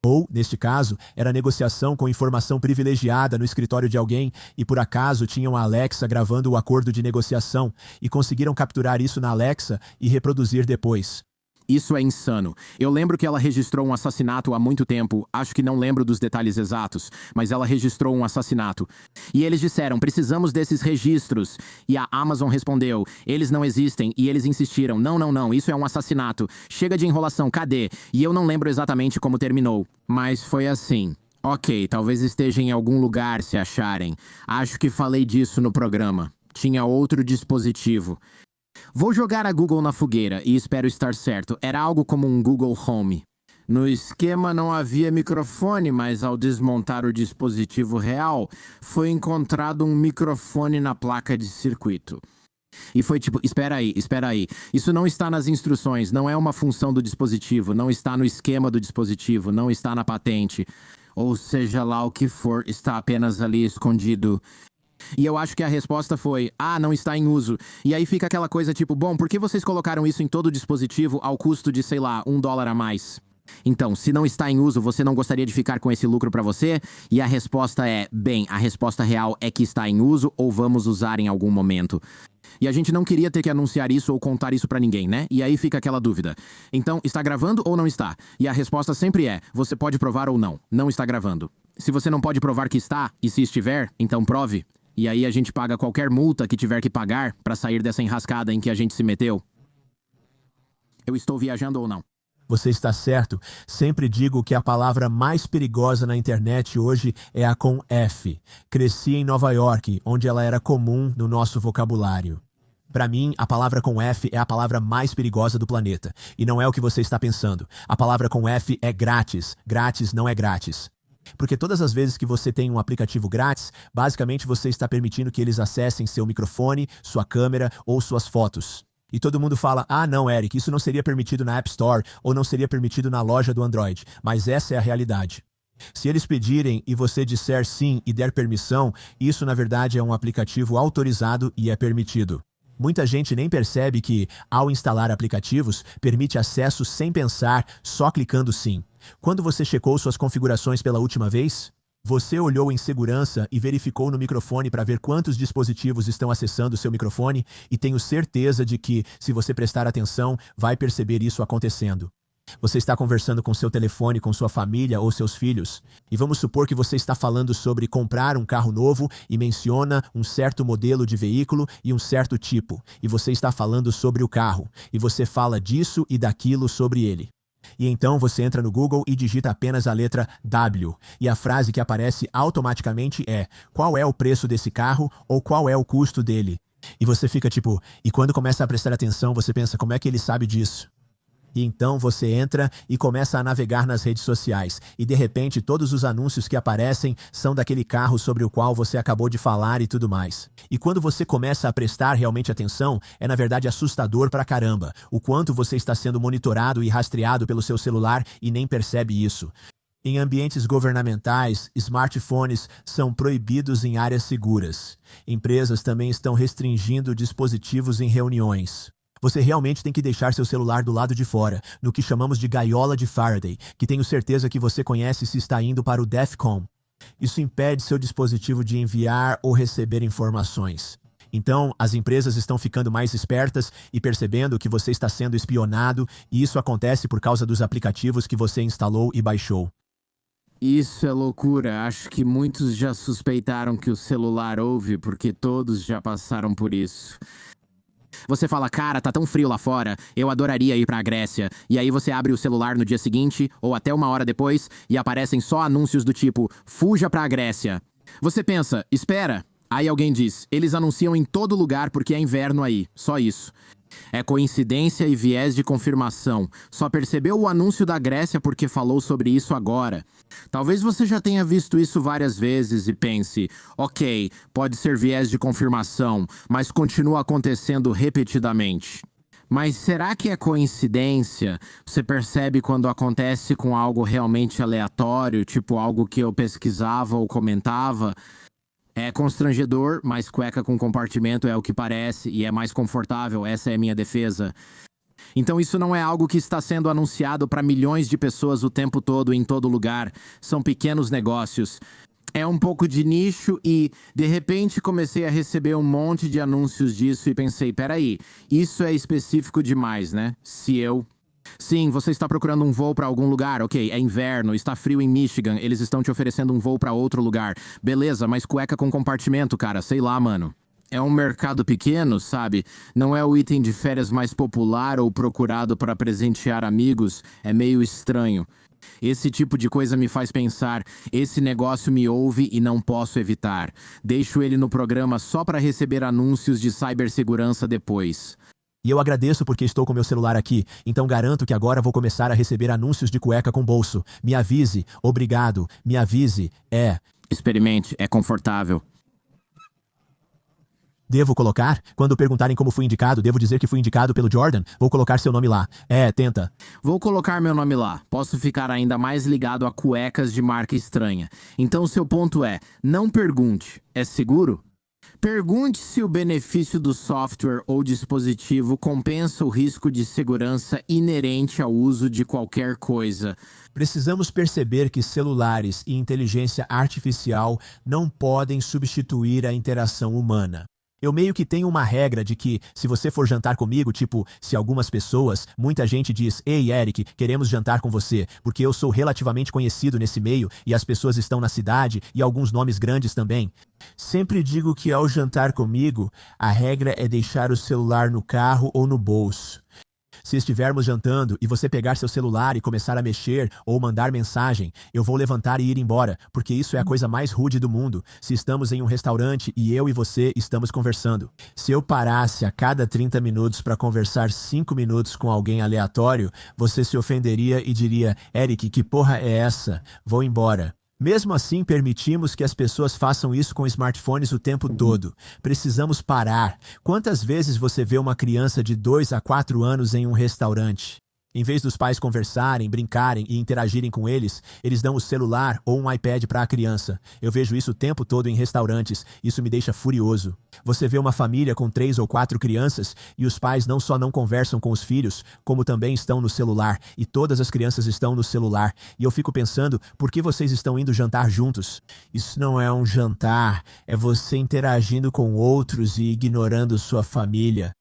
Ou, neste caso, era negociação com informação privilegiada no escritório de alguém e por acaso tinham a Alexa gravando o acordo de negociação e conseguiram capturar isso na Alexa e reproduzir depois. Isso é insano. Eu lembro que ela registrou um assassinato há muito tempo, acho que não lembro dos detalhes exatos, mas ela registrou um assassinato. E eles disseram, precisamos desses registros. E a Amazon respondeu, eles não existem, e eles insistiram, não, isso é um assassinato. Chega de enrolação, cadê? E eu não lembro exatamente como terminou. Mas foi assim. Ok, talvez esteja em algum lugar se acharem. Acho que falei disso no programa. Tinha outro dispositivo. Vou jogar a Google na fogueira e espero estar certo. Era algo como um Google Home. No esquema não havia microfone, mas ao desmontar o dispositivo real, foi encontrado um microfone na placa de circuito. E foi tipo, espera aí. Isso não está nas instruções, não é uma função do dispositivo, não está no esquema do dispositivo, não está na patente. Ou seja lá o que for, está apenas ali escondido. E eu acho que a resposta foi, não está em uso. E aí fica aquela coisa tipo, bom, por que vocês colocaram isso em todo o dispositivo ao custo de, sei lá, $1 a mais? Então, se não está em uso, você não gostaria de ficar com esse lucro para você? E a resposta é, bem, a resposta real é que está em uso ou vamos usar em algum momento. E a gente não queria ter que anunciar isso ou contar isso pra ninguém, né? E aí fica aquela dúvida. Então, está gravando ou não está? E a resposta sempre é, você pode provar ou não. Não está gravando. Se você não pode provar que está, e se estiver, então prove. E aí a gente paga qualquer multa que tiver que pagar pra sair dessa enrascada em que a gente se meteu. Eu estou viajando ou não? Você está certo. Sempre digo que a palavra mais perigosa na internet hoje é a com F. Cresci em Nova York, onde ela era comum no nosso vocabulário. Para mim, a palavra com F é a palavra mais perigosa do planeta. E não é o que você está pensando. A palavra com F é grátis. Grátis não é grátis. Porque todas as vezes que você tem um aplicativo grátis, basicamente você está permitindo que eles acessem seu microfone, sua câmera ou suas fotos. E todo mundo fala, não, Eric, isso não seria permitido na App Store ou não seria permitido na loja do Android. Mas essa é a realidade. Se eles pedirem e você disser sim e der permissão, isso na verdade é um aplicativo autorizado e é permitido. Muita gente nem percebe que, ao instalar aplicativos, permite acesso sem pensar, só clicando sim. Quando você checou suas configurações pela última vez? Você olhou em segurança e verificou no microfone para ver quantos dispositivos estão acessando seu microfone e tenho certeza de que, se você prestar atenção, vai perceber isso acontecendo. Você está conversando com seu telefone, com sua família ou seus filhos, e vamos supor que você está falando sobre comprar um carro novo e menciona um certo modelo de veículo e um certo tipo, e você está falando sobre o carro, e você fala disso e daquilo sobre ele. E então você entra no Google e digita apenas a letra W, e a frase que aparece automaticamente é: qual é o preço desse carro ou qual é o custo dele? E você fica tipo, e quando começa a prestar atenção, você pensa, como é que ele sabe disso? E então você entra e começa a navegar nas redes sociais. E de repente todos os anúncios que aparecem são daquele carro sobre o qual você acabou de falar e tudo mais. E quando você começa a prestar realmente atenção, é na verdade assustador pra caramba. O quanto você está sendo monitorado e rastreado pelo seu celular e nem percebe isso. Em ambientes governamentais, smartphones são proibidos em áreas seguras. Empresas também estão restringindo dispositivos em reuniões. Você realmente tem que deixar seu celular do lado de fora, no que chamamos de gaiola de Faraday, que tenho certeza que você conhece se está indo para o DEFCON. Isso impede seu dispositivo de enviar ou receber informações. Então, as empresas estão ficando mais espertas e percebendo que você está sendo espionado, e isso acontece por causa dos aplicativos que você instalou e baixou. Isso é loucura. Acho que muitos já suspeitaram que o celular ouve, porque todos já passaram por isso. Você fala, cara, tá tão frio lá fora, eu adoraria ir pra Grécia. E aí você abre o celular no dia seguinte, ou até uma hora depois, e aparecem só anúncios do tipo, fuja pra Grécia. Você pensa, espera. Aí alguém diz, eles anunciam em todo lugar porque é inverno aí, só isso. É coincidência e viés de confirmação. Só percebeu o anúncio da Grécia porque falou sobre isso agora. Talvez você já tenha visto isso várias vezes e pense, ok, pode ser viés de confirmação, mas continua acontecendo repetidamente. Mas será que é coincidência? Você percebe quando acontece com algo realmente aleatório, tipo algo que eu pesquisava ou comentava? É constrangedor, mas cueca com compartimento é o que parece e é mais confortável, essa é a minha defesa. Então isso não é algo que está sendo anunciado para milhões de pessoas o tempo todo, em todo lugar. São pequenos negócios. É um pouco de nicho e, de repente, comecei a receber um monte de anúncios disso e pensei, peraí, isso é específico demais, né? Sim, você está procurando um voo para algum lugar, ok, é inverno, está frio em Michigan, eles estão te oferecendo um voo para outro lugar. Beleza, mas cueca com compartimento, cara, sei lá, mano. É um mercado pequeno, sabe? Não é o item de férias mais popular ou procurado para presentear amigos, é meio estranho. Esse tipo de coisa me faz pensar, esse negócio me ouve e não posso evitar. Deixo ele no programa só para receber anúncios de cibersegurança depois. E eu agradeço porque estou com meu celular aqui, então garanto que agora vou começar a receber anúncios de cueca com bolso. Me avise, obrigado, me avise, Experimente, é confortável. Devo colocar? Quando perguntarem como fui indicado, devo dizer que fui indicado pelo Jordan? Vou colocar seu nome lá. Tenta. Vou colocar meu nome lá. Posso ficar ainda mais ligado a cuecas de marca estranha. Então seu ponto é, não pergunte. É seguro? Pergunte se o benefício do software ou dispositivo compensa o risco de segurança inerente ao uso de qualquer coisa. Precisamos perceber que celulares e inteligência artificial não podem substituir a interação humana. Eu meio que tenho uma regra de que, se você for jantar comigo, tipo, se algumas pessoas, muita gente diz, ei, Eric, queremos jantar com você, porque eu sou relativamente conhecido nesse meio e as pessoas estão na cidade e alguns nomes grandes também. Sempre digo que ao jantar comigo, a regra é deixar o celular no carro ou no bolso. Se estivermos jantando e você pegar seu celular e começar a mexer ou mandar mensagem, eu vou levantar e ir embora, porque isso é a coisa mais rude do mundo, se estamos em um restaurante e eu e você estamos conversando. Se eu parasse a cada 30 minutos para conversar 5 minutos com alguém aleatório, você se ofenderia e diria, Eric, que porra é essa? Vou embora. Mesmo assim, permitimos que as pessoas façam isso com smartphones o tempo todo. Precisamos parar. Quantas vezes você vê uma criança de 2 a 4 anos em um restaurante? Em vez dos pais conversarem, brincarem e interagirem com eles, eles dão o celular ou um iPad para a criança. Eu vejo isso o tempo todo em restaurantes. Isso me deixa furioso. Você vê uma família com 3 ou 4 crianças e os pais não só não conversam com os filhos, como também estão no celular. E todas as crianças estão no celular. E eu fico pensando, por que vocês estão indo jantar juntos? Isso não é um jantar, é você interagindo com outros e ignorando sua família.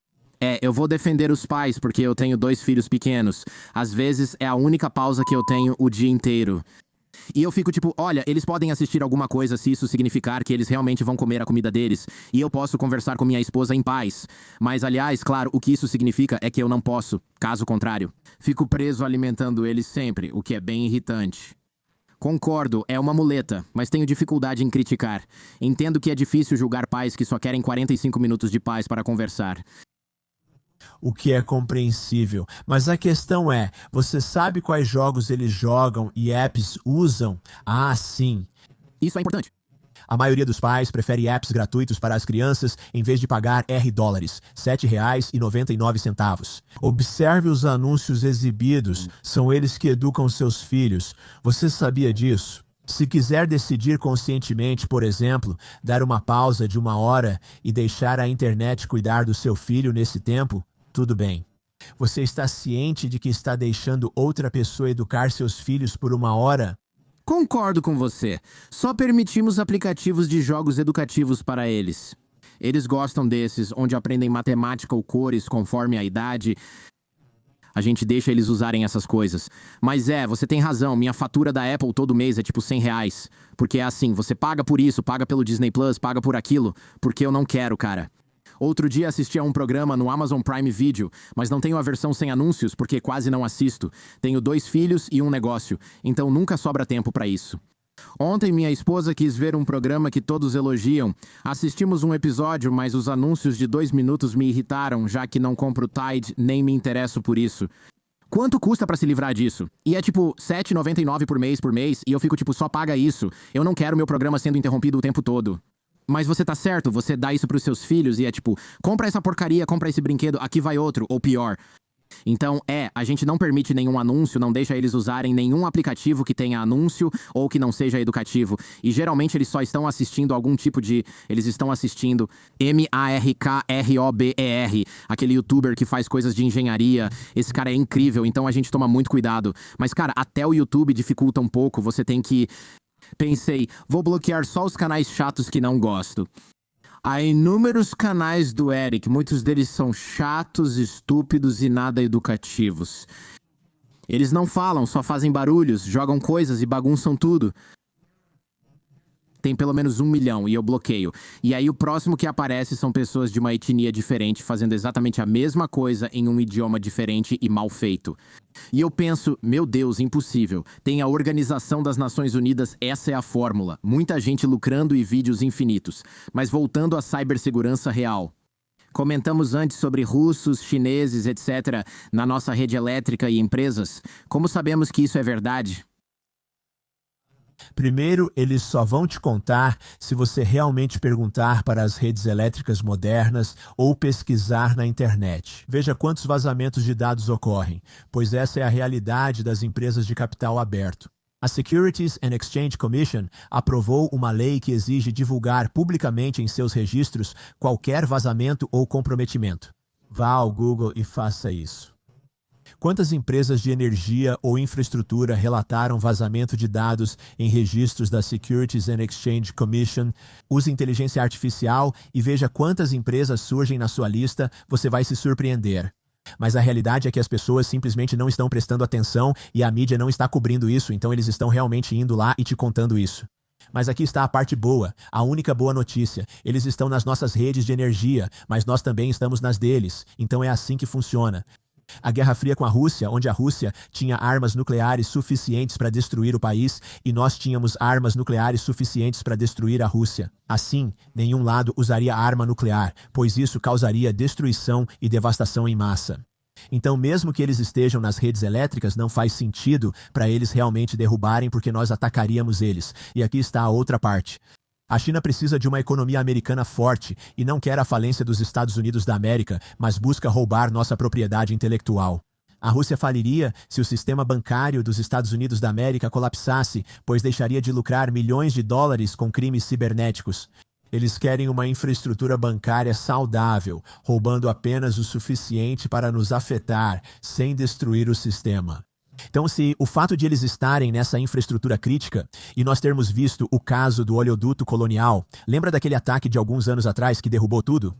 Eu vou defender os pais porque eu tenho 2 filhos pequenos. Às vezes é a única pausa que eu tenho o dia inteiro. E eu fico tipo, olha, eles podem assistir alguma coisa se isso significar que eles realmente vão comer a comida deles. E eu posso conversar com minha esposa em paz. Mas, aliás, claro, o que isso significa é que eu não posso. Caso contrário, fico preso alimentando eles sempre, o que é bem irritante. Concordo, é uma muleta, mas tenho dificuldade em criticar. Entendo que é difícil julgar pais que só querem 45 minutos de paz para conversar. O que é compreensível. Mas a questão é, você sabe quais jogos eles jogam e apps usam? Ah, sim. Isso é importante. A maioria dos pais prefere apps gratuitos para as crianças em vez de pagar $7, R$7,99. Observe os anúncios exibidos, são eles que educam seus filhos. Você sabia disso? Se quiser decidir conscientemente, por exemplo, dar uma pausa de 1 hora e deixar a internet cuidar do seu filho nesse tempo, tudo bem. Você está ciente de que está deixando outra pessoa educar seus filhos por 1 hora? Concordo com você. Só permitimos aplicativos de jogos educativos para eles. Eles gostam desses, onde aprendem matemática ou cores conforme a idade. A gente deixa eles usarem essas coisas. Mas você tem razão, minha fatura da Apple todo mês é tipo R$100. Porque é assim, você paga por isso, paga pelo Disney Plus, paga por aquilo, porque eu não quero, cara. Outro dia assisti a um programa no Amazon Prime Video, mas não tenho a versão sem anúncios porque quase não assisto. Tenho 2 filhos e um negócio, então nunca sobra tempo para isso. Ontem minha esposa quis ver um programa que todos elogiam. Assistimos um episódio, mas os anúncios de 2 minutos me irritaram, já que não compro Tide nem me interesso por isso. Quanto custa pra se livrar disso? E é tipo R$7,99 por mês, e eu fico tipo, só paga isso. Eu não quero meu programa sendo interrompido o tempo todo. Mas você tá certo, você dá isso pros seus filhos e é tipo, compra essa porcaria, compra esse brinquedo, aqui vai outro, ou pior. Então, a gente não permite nenhum anúncio, não deixa eles usarem nenhum aplicativo que tenha anúncio ou que não seja educativo. E geralmente eles só estão assistindo algum tipo de... Eles estão assistindo Markrober, aquele youtuber que faz coisas de engenharia. Esse cara é incrível, então a gente toma muito cuidado. Mas, cara, até o YouTube dificulta um pouco, você tem que... Pensei, vou bloquear só os canais chatos que não gosto. Há inúmeros canais do Eric, muitos deles são chatos, estúpidos e nada educativos. Eles não falam, só fazem barulhos, jogam coisas e bagunçam tudo. Tem pelo menos 1 milhão e eu bloqueio. E aí o próximo que aparece são pessoas de uma etnia diferente fazendo exatamente a mesma coisa em um idioma diferente e mal feito. E eu penso, meu Deus, impossível. Tem a Organização das Nações Unidas, essa é a fórmula. Muita gente lucrando e vídeos infinitos. Mas voltando à cibersegurança real. Comentamos antes sobre russos, chineses, etc. na nossa rede elétrica e empresas. Como sabemos que isso é verdade? Primeiro, eles só vão te contar se você realmente perguntar para as redes elétricas modernas ou pesquisar na internet. Veja quantos vazamentos de dados ocorrem, pois essa é a realidade das empresas de capital aberto. A Securities and Exchange Commission aprovou uma lei que exige divulgar publicamente em seus registros qualquer vazamento ou comprometimento. Vá ao Google e faça isso. Quantas empresas de energia ou infraestrutura relataram vazamento de dados em registros da Securities and Exchange Commission? Use inteligência artificial e veja quantas empresas surgem na sua lista, você vai se surpreender. Mas a realidade é que as pessoas simplesmente não estão prestando atenção e a mídia não está cobrindo isso, então eles estão realmente indo lá e te contando isso. Mas aqui está a parte boa, a única boa notícia. Eles estão nas nossas redes de energia, mas nós também estamos nas deles, então é assim que funciona. A Guerra Fria com a Rússia, onde a Rússia tinha armas nucleares suficientes para destruir o país e nós tínhamos armas nucleares suficientes para destruir a Rússia. Assim, nenhum lado usaria arma nuclear, pois isso causaria destruição e devastação em massa. Então, mesmo que eles estejam nas redes elétricas, não faz sentido para eles realmente derrubarem porque nós atacaríamos eles. E aqui está a outra parte. A China precisa de uma economia americana forte e não quer a falência dos Estados Unidos da América, mas busca roubar nossa propriedade intelectual. A Rússia faliria se o sistema bancário dos Estados Unidos da América colapsasse, pois deixaria de lucrar milhões de dólares com crimes cibernéticos. Eles querem uma infraestrutura bancária saudável, roubando apenas o suficiente para nos afetar, sem destruir o sistema. Então, se o fato de eles estarem nessa infraestrutura crítica e nós termos visto o caso do oleoduto colonial, lembra daquele ataque de alguns anos atrás que derrubou tudo?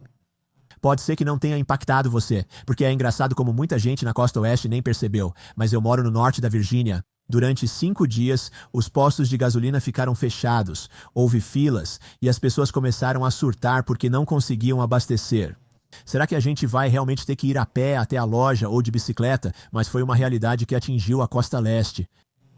Pode ser que não tenha impactado você, porque é engraçado como muita gente na costa oeste nem percebeu, mas eu moro no norte da Virgínia. Durante 5 dias, os postos de gasolina ficaram fechados, houve filas e as pessoas começaram a surtar porque não conseguiam abastecer. Será que a gente vai realmente ter que ir a pé até a loja ou de bicicleta? Mas foi uma realidade que atingiu a costa leste.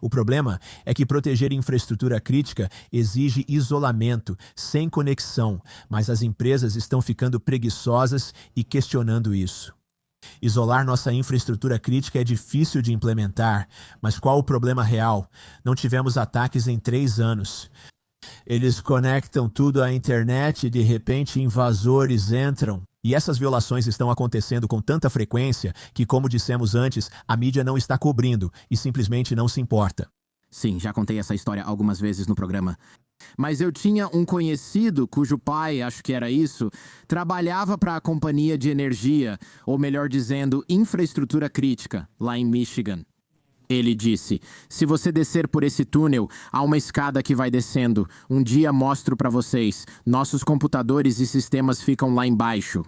O problema é que proteger infraestrutura crítica exige isolamento, sem conexão, mas as empresas estão ficando preguiçosas e questionando isso. Isolar nossa infraestrutura crítica é difícil de implementar, mas qual o problema real? Não tivemos ataques em 3 anos. Eles conectam tudo à internet e de repente invasores entram. E essas violações estão acontecendo com tanta frequência que, como dissemos antes, a mídia não está cobrindo e simplesmente não se importa. Sim, já contei essa história algumas vezes no programa. Mas eu tinha um conhecido cujo pai, acho que era isso, trabalhava para a companhia de energia, ou melhor dizendo, infraestrutura crítica, lá em Michigan. Ele disse, se você descer por esse túnel, há uma escada que vai descendo. Um dia mostro para vocês. Nossos computadores e sistemas ficam lá embaixo.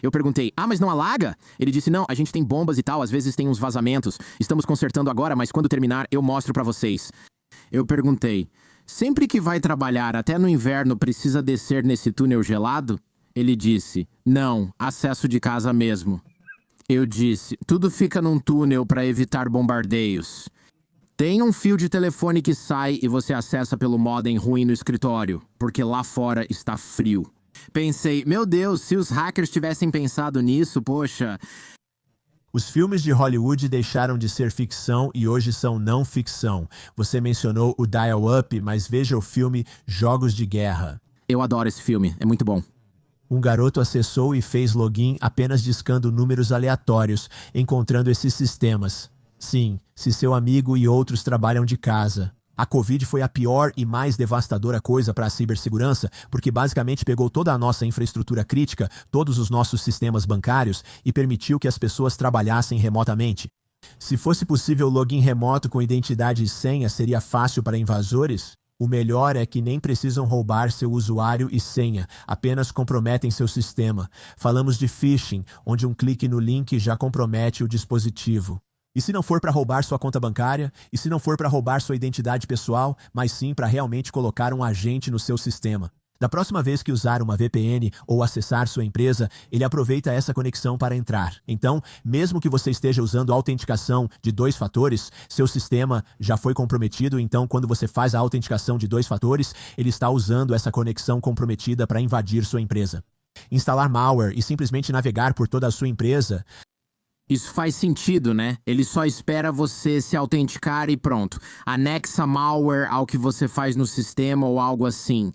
Eu perguntei, mas não alaga? Ele disse, não, a gente tem bombas e tal, às vezes tem uns vazamentos. Estamos consertando agora, mas quando terminar, eu mostro para vocês. Eu perguntei, sempre que vai trabalhar, até no inverno, precisa descer nesse túnel gelado? Ele disse, não, acesso de casa mesmo. Eu disse, tudo fica num túnel para evitar bombardeios. Tem um fio de telefone que sai e você acessa pelo modem ruim no escritório, porque lá fora está frio. Pensei, meu Deus, se os hackers tivessem pensado nisso, poxa... Os filmes de Hollywood deixaram de ser ficção e hoje são não ficção. Você mencionou o Dial-Up, mas veja o filme Jogos de Guerra. Eu adoro esse filme, é muito bom. Um garoto acessou e fez login apenas discando números aleatórios, encontrando esses sistemas. Sim, se seu amigo e outros trabalham de casa. A Covid foi a pior e mais devastadora coisa para a cibersegurança, porque basicamente pegou toda a nossa infraestrutura crítica, todos os nossos sistemas bancários e permitiu que as pessoas trabalhassem remotamente. Se fosse possível login remoto com identidade e senha, seria fácil para invasores? O melhor é que nem precisam roubar seu usuário e senha, apenas comprometem seu sistema. Falamos de phishing, onde um clique no link já compromete o dispositivo. E se não for para roubar sua conta bancária? E se não for para roubar sua identidade pessoal, mas sim para realmente colocar um agente no seu sistema? Da próxima vez que usar uma VPN ou acessar sua empresa, ele aproveita essa conexão para entrar. Então, mesmo que você esteja usando autenticação de 2 fatores, seu sistema já foi comprometido, então quando você faz a autenticação de 2 fatores, ele está usando essa conexão comprometida para invadir sua empresa. Instalar malware e simplesmente navegar por toda a sua empresa. Isso faz sentido, né? Ele só espera você se autenticar e pronto. Anexa malware ao que você faz no sistema ou algo assim.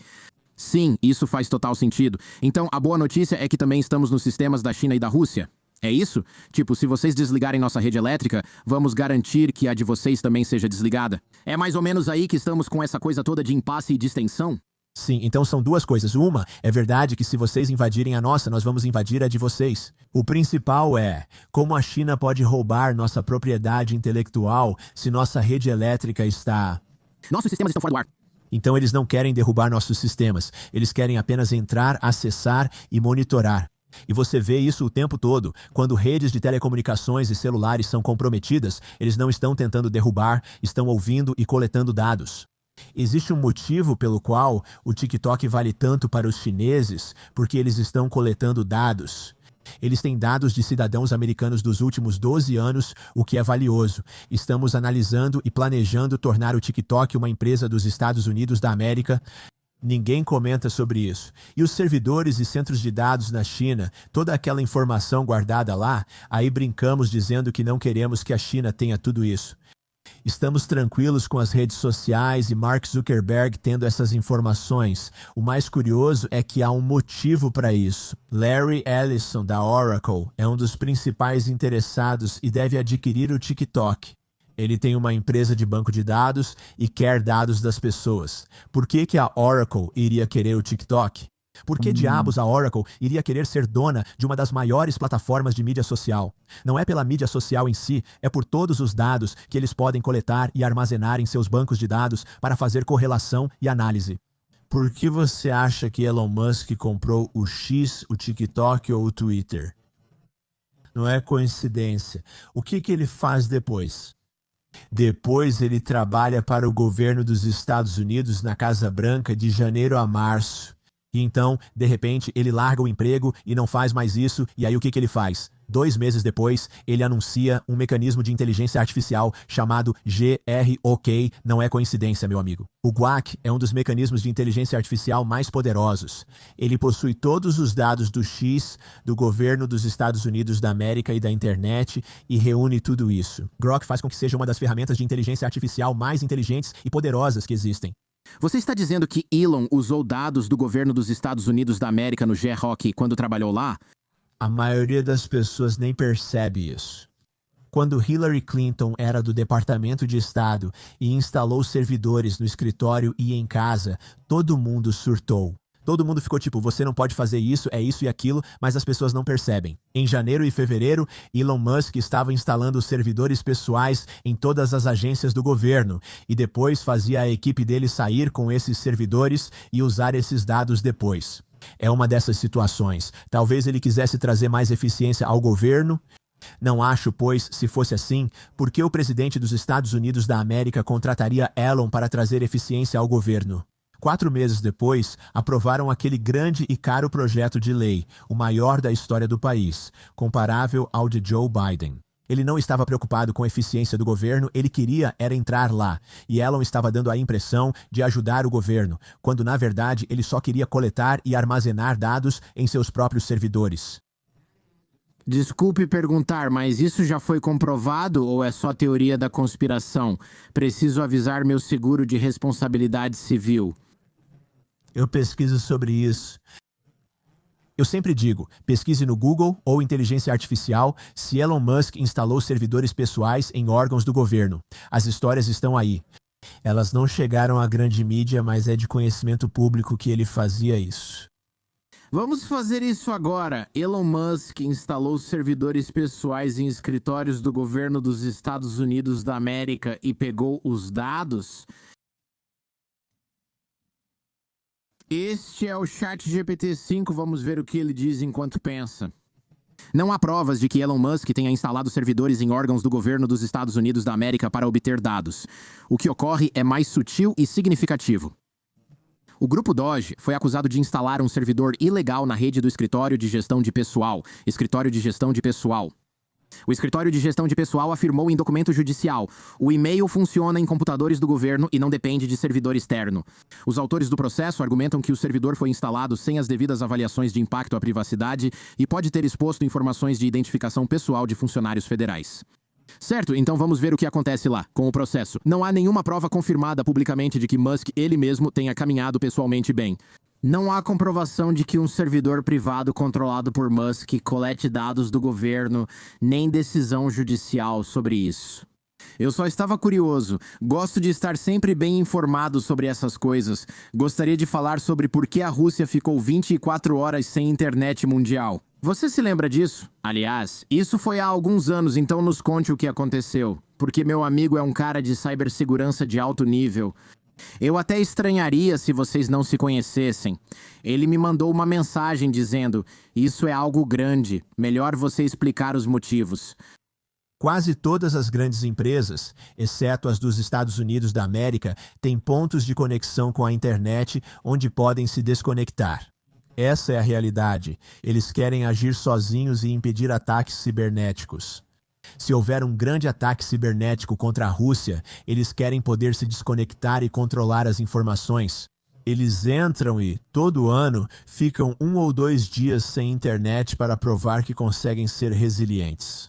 Sim, isso faz total sentido. Então, a boa notícia é que também estamos nos sistemas da China e da Rússia. É isso? Tipo, se vocês desligarem nossa rede elétrica, vamos garantir que a de vocês também seja desligada. É mais ou menos aí que estamos com essa coisa toda de impasse e distensão? Sim, então são 2 coisas. Uma, é verdade que se vocês invadirem a nossa, nós vamos invadir a de vocês. O principal é como a China pode roubar nossa propriedade intelectual se nossa rede elétrica está... Nossos sistemas estão fora do ar. Então eles não querem derrubar nossos sistemas. Eles querem apenas entrar, acessar e monitorar. E você vê isso o tempo todo. Quando redes de telecomunicações e celulares são comprometidas, eles não estão tentando derrubar, estão ouvindo e coletando dados. Existe um motivo pelo qual o TikTok vale tanto para os chineses, porque eles estão coletando dados. Eles têm dados de cidadãos americanos dos últimos 12 anos, o que é valioso. Estamos analisando e planejando tornar o TikTok uma empresa dos Estados Unidos da América. Ninguém comenta sobre isso. E os servidores e centros de dados na China, toda aquela informação guardada lá, aí brincamos dizendo que não queremos que a China tenha tudo isso. Estamos tranquilos com as redes sociais e Mark Zuckerberg tendo essas informações. O mais curioso é que há um motivo para isso. Larry Ellison, da Oracle, é um dos principais interessados e deve adquirir o TikTok. Ele tem uma empresa de banco de dados e quer dados das pessoas. Por que a Oracle iria querer o TikTok? Por que diabos a Oracle iria querer ser dona de uma das maiores plataformas de mídia social? Não é pela mídia social em si, é por todos os dados que eles podem coletar e armazenar em seus bancos de dados para fazer correlação e análise. Por que você acha que Elon Musk comprou o X, o TikTok ou o Twitter? Não é coincidência. O que ele faz depois? Depois ele trabalha para o governo dos Estados Unidos na Casa Branca de janeiro a março. E então, de repente, ele larga o emprego e não faz mais isso, e aí o que ele faz? 2 meses depois, ele anuncia um mecanismo de inteligência artificial chamado GROK, não é coincidência, meu amigo. O GROK é um dos mecanismos de inteligência artificial mais poderosos. Ele possui todos os dados do X, do governo dos Estados Unidos da América e da internet, e reúne tudo isso. GROK faz com que seja uma das ferramentas de inteligência artificial mais inteligentes e poderosas que existem. Você está dizendo que Elon usou dados do governo dos Estados Unidos da América no GROK quando trabalhou lá? A maioria das pessoas nem percebe isso. Quando Hillary Clinton era do Departamento de Estado e instalou servidores no escritório e em casa, todo mundo surtou. Todo mundo ficou tipo, você não pode fazer isso, é isso e aquilo, mas as pessoas não percebem. Em janeiro e fevereiro, Elon Musk estava instalando servidores pessoais em todas as agências do governo e depois fazia a equipe dele sair com esses servidores e usar esses dados depois. É uma dessas situações. Talvez ele quisesse trazer mais eficiência ao governo. Não acho, pois, se fosse assim, por que o presidente dos Estados Unidos da América contrataria Elon para trazer eficiência ao governo? 4 meses depois, aprovaram aquele grande e caro projeto de lei, o maior da história do país, comparável ao de Joe Biden. Ele não estava preocupado com a eficiência do governo, ele queria era entrar lá, e Elon estava dando a impressão de ajudar o governo, quando na verdade ele só queria coletar e armazenar dados em seus próprios servidores. Desculpe perguntar, mas isso já foi comprovado ou é só teoria da conspiração? Preciso avisar meu seguro de responsabilidade civil. Eu pesquiso sobre isso. Eu sempre digo, pesquise no Google ou inteligência artificial se Elon Musk instalou servidores pessoais em órgãos do governo. As histórias estão aí. Elas não chegaram à grande mídia, mas é de conhecimento público que ele fazia isso. Vamos fazer isso agora. Elon Musk instalou servidores pessoais em escritórios do governo dos Estados Unidos da América e pegou os dados? Este é o ChatGPT-5, vamos ver o que ele diz enquanto pensa. Não há provas de que Elon Musk tenha instalado servidores em órgãos do governo dos Estados Unidos da América para obter dados. O que ocorre é mais sutil e significativo. O Grupo Doge foi acusado de instalar um servidor ilegal na rede do Escritório de Gestão de Pessoal. Escritório de Gestão de Pessoal. O Escritório de Gestão de Pessoal afirmou em documento judicial: o e-mail funciona em computadores do governo e não depende de servidor externo. Os autores do processo argumentam que o servidor foi instalado sem as devidas avaliações de impacto à privacidade e pode ter exposto informações de identificação pessoal de funcionários federais. Certo, então vamos ver o que acontece lá, com o processo. Não há nenhuma prova confirmada publicamente de que Musk ele mesmo tenha caminhado pessoalmente bem. Não há comprovação de que um servidor privado controlado por Musk colete dados do governo, nem decisão judicial sobre isso. Eu só estava curioso. Gosto de estar sempre bem informado sobre essas coisas. Gostaria de falar sobre por que a Rússia ficou 24 horas sem internet mundial. Você se lembra disso? Aliás, isso foi há alguns anos, então nos conte o que aconteceu. Porque meu amigo é um cara de cibersegurança de alto nível. Eu até estranharia se vocês não se conhecessem. Ele me mandou uma mensagem dizendo: isso é algo grande, melhor você explicar os motivos. Quase todas as grandes empresas, exceto as dos Estados Unidos da América, têm pontos de conexão com a internet onde podem se desconectar. Essa é a realidade. Eles querem agir sozinhos e impedir ataques cibernéticos. Se houver um grande ataque cibernético contra a Rússia, eles querem poder se desconectar e controlar as informações. Eles entram e, todo ano, ficam 1 ou 2 dias sem internet para provar que conseguem ser resilientes.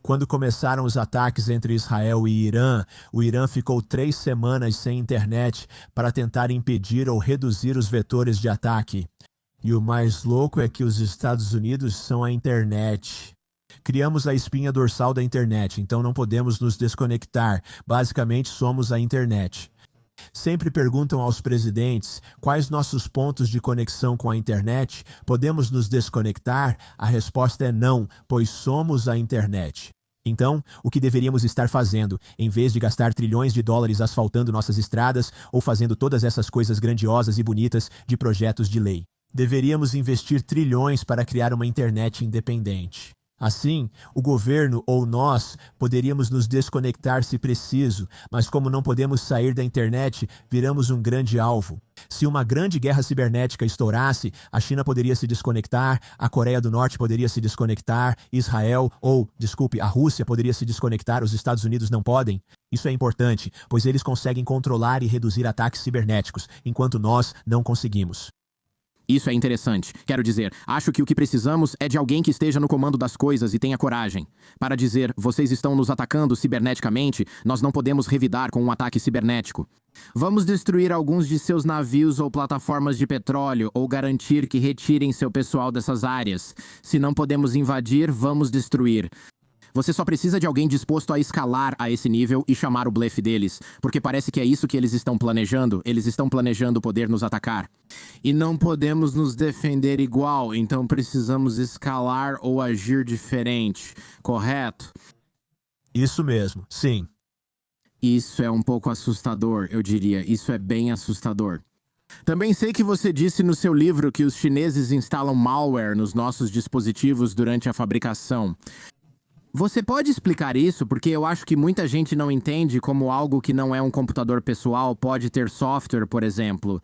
Quando começaram os ataques entre Israel e Irã, o Irã ficou 3 semanas sem internet para tentar impedir ou reduzir os vetores de ataque. E o mais louco é que os Estados Unidos são a internet. Criamos a espinha dorsal da internet, então não podemos nos desconectar. Basicamente, somos a internet. Sempre perguntam aos presidentes quais nossos pontos de conexão com a internet. Podemos nos desconectar? A resposta é não, pois somos a internet. Então, o que deveríamos estar fazendo, em vez de gastar trilhões de dólares asfaltando nossas estradas ou fazendo todas essas coisas grandiosas e bonitas de projetos de lei? Deveríamos investir trilhões para criar uma internet independente. Assim, o governo ou nós poderíamos nos desconectar se preciso, mas como não podemos sair da internet, viramos um grande alvo. Se uma grande guerra cibernética estourasse, a China poderia se desconectar, a Coreia do Norte poderia se desconectar, a Rússia poderia se desconectar, os Estados Unidos não podem. Isso é importante, pois eles conseguem controlar e reduzir ataques cibernéticos, enquanto nós não conseguimos. Isso é interessante. Quero dizer, acho que o que precisamos é de alguém que esteja no comando das coisas e tenha coragem. Para dizer, vocês estão nos atacando ciberneticamente, nós não podemos revidar com um ataque cibernético. Vamos destruir alguns de seus navios ou plataformas de petróleo ou garantir que retirem seu pessoal dessas áreas. Se não podemos invadir, vamos destruir. Você só precisa de alguém disposto a escalar a esse nível e chamar o blefe deles, porque parece que é isso que eles estão planejando. Eles estão planejando poder nos atacar. E não podemos nos defender igual, então precisamos escalar ou agir diferente, correto? Isso mesmo, sim. Isso é um pouco assustador, eu diria. Isso é bem assustador. Também sei que você disse no seu livro que os chineses instalam malware nos nossos dispositivos durante a fabricação. Você pode explicar isso? Porque eu acho que muita gente não entende como algo que não é um computador pessoal pode ter software, por exemplo.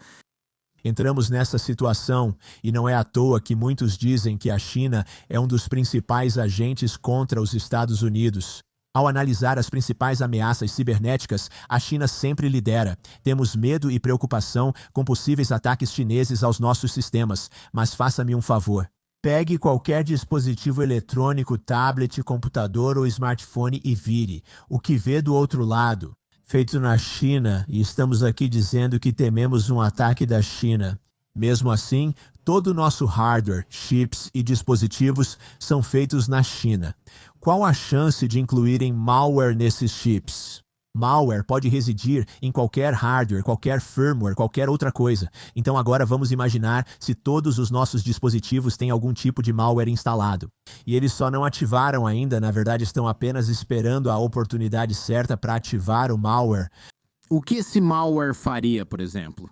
Entramos nessa situação e não é à toa que muitos dizem que a China é um dos principais agentes contra os Estados Unidos. Ao analisar as principais ameaças cibernéticas, a China sempre lidera. Temos medo e preocupação com possíveis ataques chineses aos nossos sistemas, mas faça-me um favor. Pegue qualquer dispositivo eletrônico, tablet, computador ou smartphone e vire. O que vê do outro lado? Feito na China, e estamos aqui dizendo que tememos um ataque da China. Mesmo assim, Todo o nosso hardware, chips e dispositivos são feitos na China. Qual a chance de incluírem malware nesses chips? Malware pode residir em qualquer hardware, qualquer firmware, qualquer outra coisa. Então agora vamos imaginar se todos os nossos dispositivos têm algum tipo de malware instalado. E eles só não ativaram ainda, na verdade estão apenas esperando a oportunidade certa para ativar o malware. O que esse malware faria, por exemplo?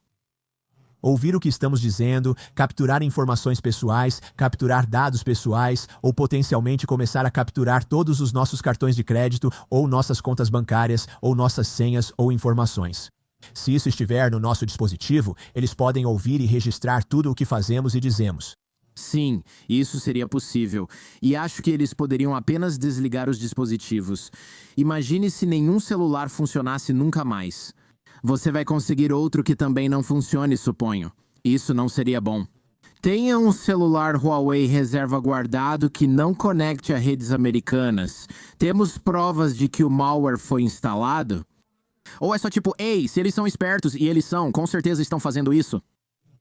Ouvir o que estamos dizendo, capturar informações pessoais, capturar dados pessoais ou potencialmente começar a capturar todos os nossos cartões de crédito ou nossas contas bancárias ou nossas senhas ou informações. Se isso estiver no nosso dispositivo, eles podem ouvir e registrar tudo o que fazemos e dizemos. Sim, isso seria possível. E acho que eles poderiam apenas desligar os dispositivos. Imagine se nenhum celular funcionasse nunca mais. Você vai conseguir outro que também não funcione, suponho. Isso não seria bom. Tenha um celular Huawei reserva guardado que não conecte a redes americanas. Temos provas de que o malware foi instalado? Ou é só tipo, ei, se eles são espertos, e eles são, com certeza estão fazendo isso?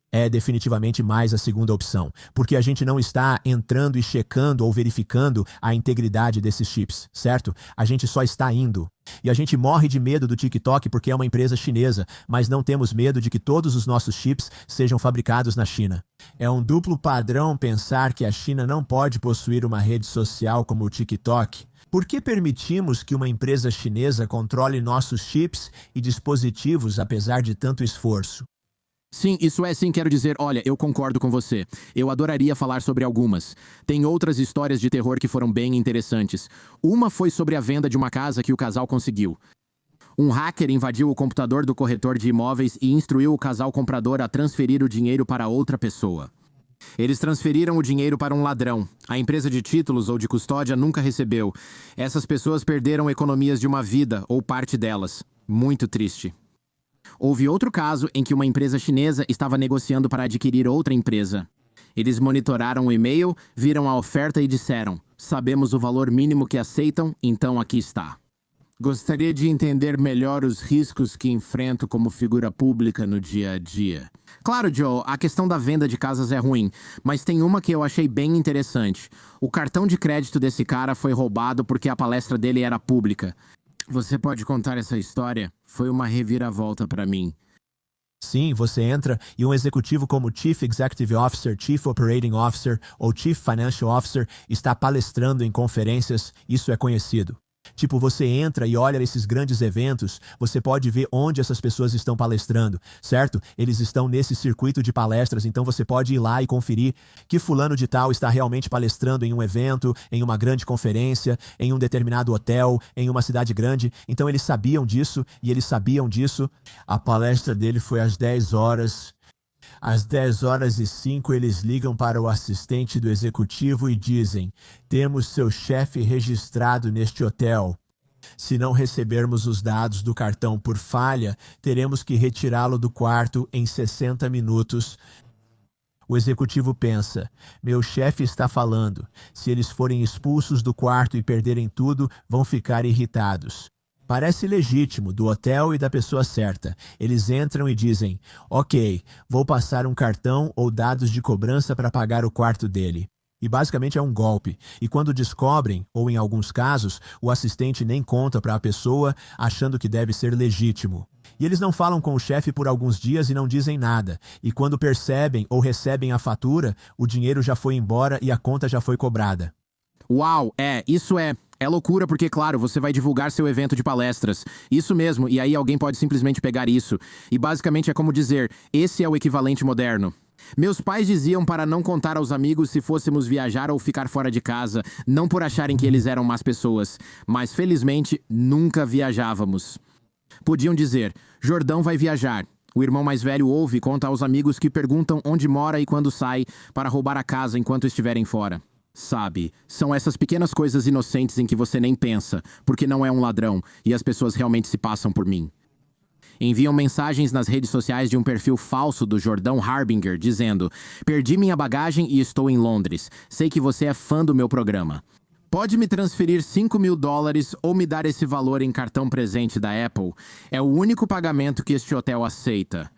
É definitivamente mais a segunda opção, porque a gente não está entrando e checando ou verificando a integridade desses chips, certo? A gente só está indo. E a gente morre de medo do TikTok porque é uma empresa chinesa, mas não temos medo de que todos os nossos chips sejam fabricados na China. É um duplo padrão pensar que a China não pode possuir uma rede social como o TikTok. Por que permitimos que uma empresa chinesa controle nossos chips e dispositivos apesar de tanto esforço? Sim, isso é sim, quero dizer, olha, eu concordo com você. Eu adoraria falar sobre algumas. Tem outras histórias de terror que foram bem interessantes. Uma foi sobre a venda de uma casa que o casal conseguiu. Um hacker invadiu o computador do corretor de imóveis e instruiu o casal comprador a transferir o dinheiro para outra pessoa. Eles transferiram o dinheiro para um ladrão. A empresa de títulos ou de custódia nunca recebeu. Essas pessoas perderam economias de uma vida ou parte delas. Muito triste. Houve outro caso em que uma empresa chinesa estava negociando para adquirir outra empresa. Eles monitoraram o e-mail, viram a oferta e disseram: sabemos o valor mínimo que aceitam, então aqui está. Gostaria de entender melhor os riscos que enfrento como figura pública no dia a dia. Claro, Joe, a questão da venda de casas é ruim, mas tem uma que eu achei bem interessante. O cartão de crédito desse cara foi roubado porque a palestra dele era pública. Você pode contar essa história? Foi uma reviravolta para mim. Sim, você entra e um executivo como Chief Executive Officer, Chief Operating Officer ou Chief Financial Officer está palestrando em conferências, isso é conhecido. Tipo, você entra e olha esses grandes eventos, você pode ver onde essas pessoas estão palestrando, certo? Eles estão nesse circuito de palestras, então você pode ir lá e conferir que fulano de tal está realmente palestrando em um evento, em uma grande conferência, em um determinado hotel, em uma cidade grande. Então eles sabiam disso e eles sabiam disso. A palestra dele foi às 10 horas. Às 10h05, eles ligam para o assistente do executivo e dizem: temos seu chefe registrado neste hotel. Se não recebermos os dados do cartão por falha, teremos que retirá-lo do quarto em 60 minutos. O executivo pensa: meu chefe está falando. Se eles forem expulsos do quarto e perderem tudo, vão ficar irritados. Parece legítimo, do hotel e da pessoa certa. Eles entram e dizem: ok, vou passar um cartão ou dados de cobrança para pagar o quarto dele. E basicamente é um golpe. E quando descobrem, ou em alguns casos, o assistente nem conta para a pessoa, achando que deve ser legítimo. E eles não falam com o chefe por alguns dias e não dizem nada. E quando percebem ou recebem a fatura, o dinheiro já foi embora e a conta já foi cobrada. Uau, isso é loucura porque, claro, você vai divulgar seu evento de palestras. Isso mesmo, e aí alguém pode simplesmente pegar isso. E basicamente é como dizer, esse é o equivalente moderno. Meus pais diziam para não contar aos amigos se fôssemos viajar ou ficar fora de casa, não por acharem que eles eram más pessoas. Mas, felizmente, nunca viajávamos. Podiam dizer, Jordão vai viajar. O irmão mais velho ouve e conta aos amigos que perguntam onde mora e quando sai para roubar a casa enquanto estiverem fora. Sabe, são essas pequenas coisas inocentes em que você nem pensa, porque não é um ladrão, e as pessoas realmente se passam por mim. Enviam mensagens nas redes sociais de um perfil falso do Jordão Harbinger, dizendo: perdi minha bagagem e estou em Londres. Sei que você é fã do meu programa. Pode me transferir $5.000 ou me dar esse valor em cartão presente da Apple? É o único pagamento que este hotel aceita.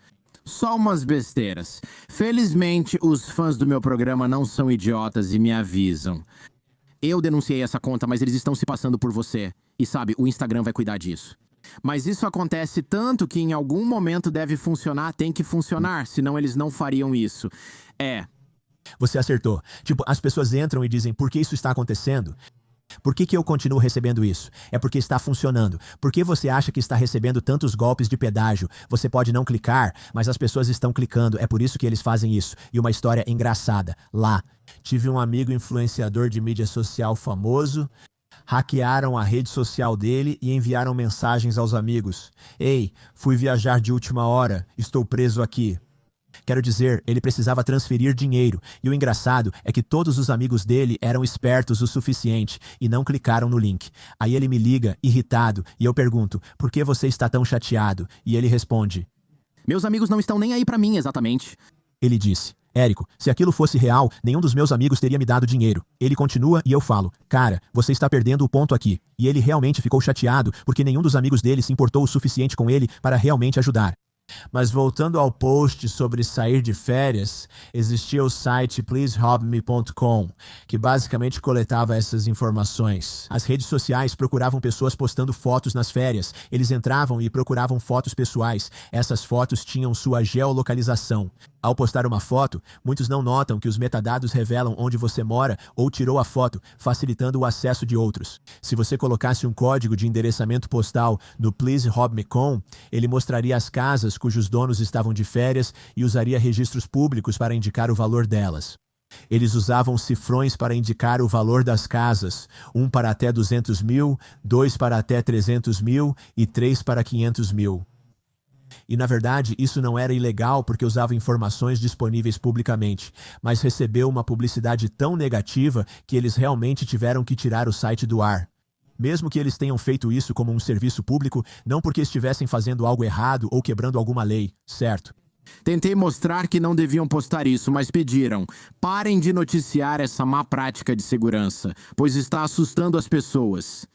Só umas besteiras. Felizmente, os fãs do meu programa não são idiotas e me avisam. Eu denunciei essa conta, mas eles estão se passando por você. E sabe, o Instagram vai cuidar disso. Mas isso acontece tanto que em algum momento deve funcionar, tem que funcionar, senão eles não fariam isso. Você acertou. Tipo, as pessoas entram e dizem, por que isso está acontecendo? Por que eu continuo recebendo isso? É porque está funcionando. Por que você acha que está recebendo tantos golpes de pedágio? Você pode não clicar, mas as pessoas estão clicando. É por isso que eles fazem isso. E uma história engraçada. Lá, tive um amigo influenciador de mídia social famoso. Hackearam a rede social dele e enviaram mensagens aos amigos. Ei, fui viajar de última hora. Estou preso aqui. Quero dizer, ele precisava transferir dinheiro, e o engraçado é que todos os amigos dele eram espertos o suficiente e não clicaram no link. Aí ele me liga, irritado, e eu pergunto, por que você está tão chateado? E ele responde, meus amigos não estão nem aí pra mim, exatamente. Ele disse, Érico, se aquilo fosse real, nenhum dos meus amigos teria me dado dinheiro. Ele continua e eu falo, cara, você está perdendo o ponto aqui. E ele realmente ficou chateado porque nenhum dos amigos dele se importou o suficiente com ele para realmente ajudar. Mas voltando ao post sobre sair de férias, existia o site pleasehelpme.com, que basicamente coletava essas informações. As redes sociais procuravam pessoas postando fotos nas férias. Eles entravam e procuravam fotos pessoais. Essas fotos tinham sua geolocalização. Ao postar uma foto, muitos não notam que os metadados revelam onde você mora ou tirou a foto, facilitando o acesso de outros. Se você colocasse um código de endereçamento postal no pleasehelpme.com, ele mostraria as casas cujos donos estavam de férias e usaria registros públicos para indicar o valor delas. Eles usavam cifrões para indicar o valor das casas, um para até 200 mil, 2 para até 300 mil e 3 para 500 mil. E, na verdade, isso não era ilegal porque usava informações disponíveis publicamente, mas recebeu uma publicidade tão negativa que eles realmente tiveram que tirar o site do ar. Mesmo que eles tenham feito isso como um serviço público, não porque estivessem fazendo algo errado ou quebrando alguma lei, certo? Tentei mostrar que não deviam postar isso, mas pediram. Parem de noticiar essa má prática de segurança, pois está assustando as pessoas.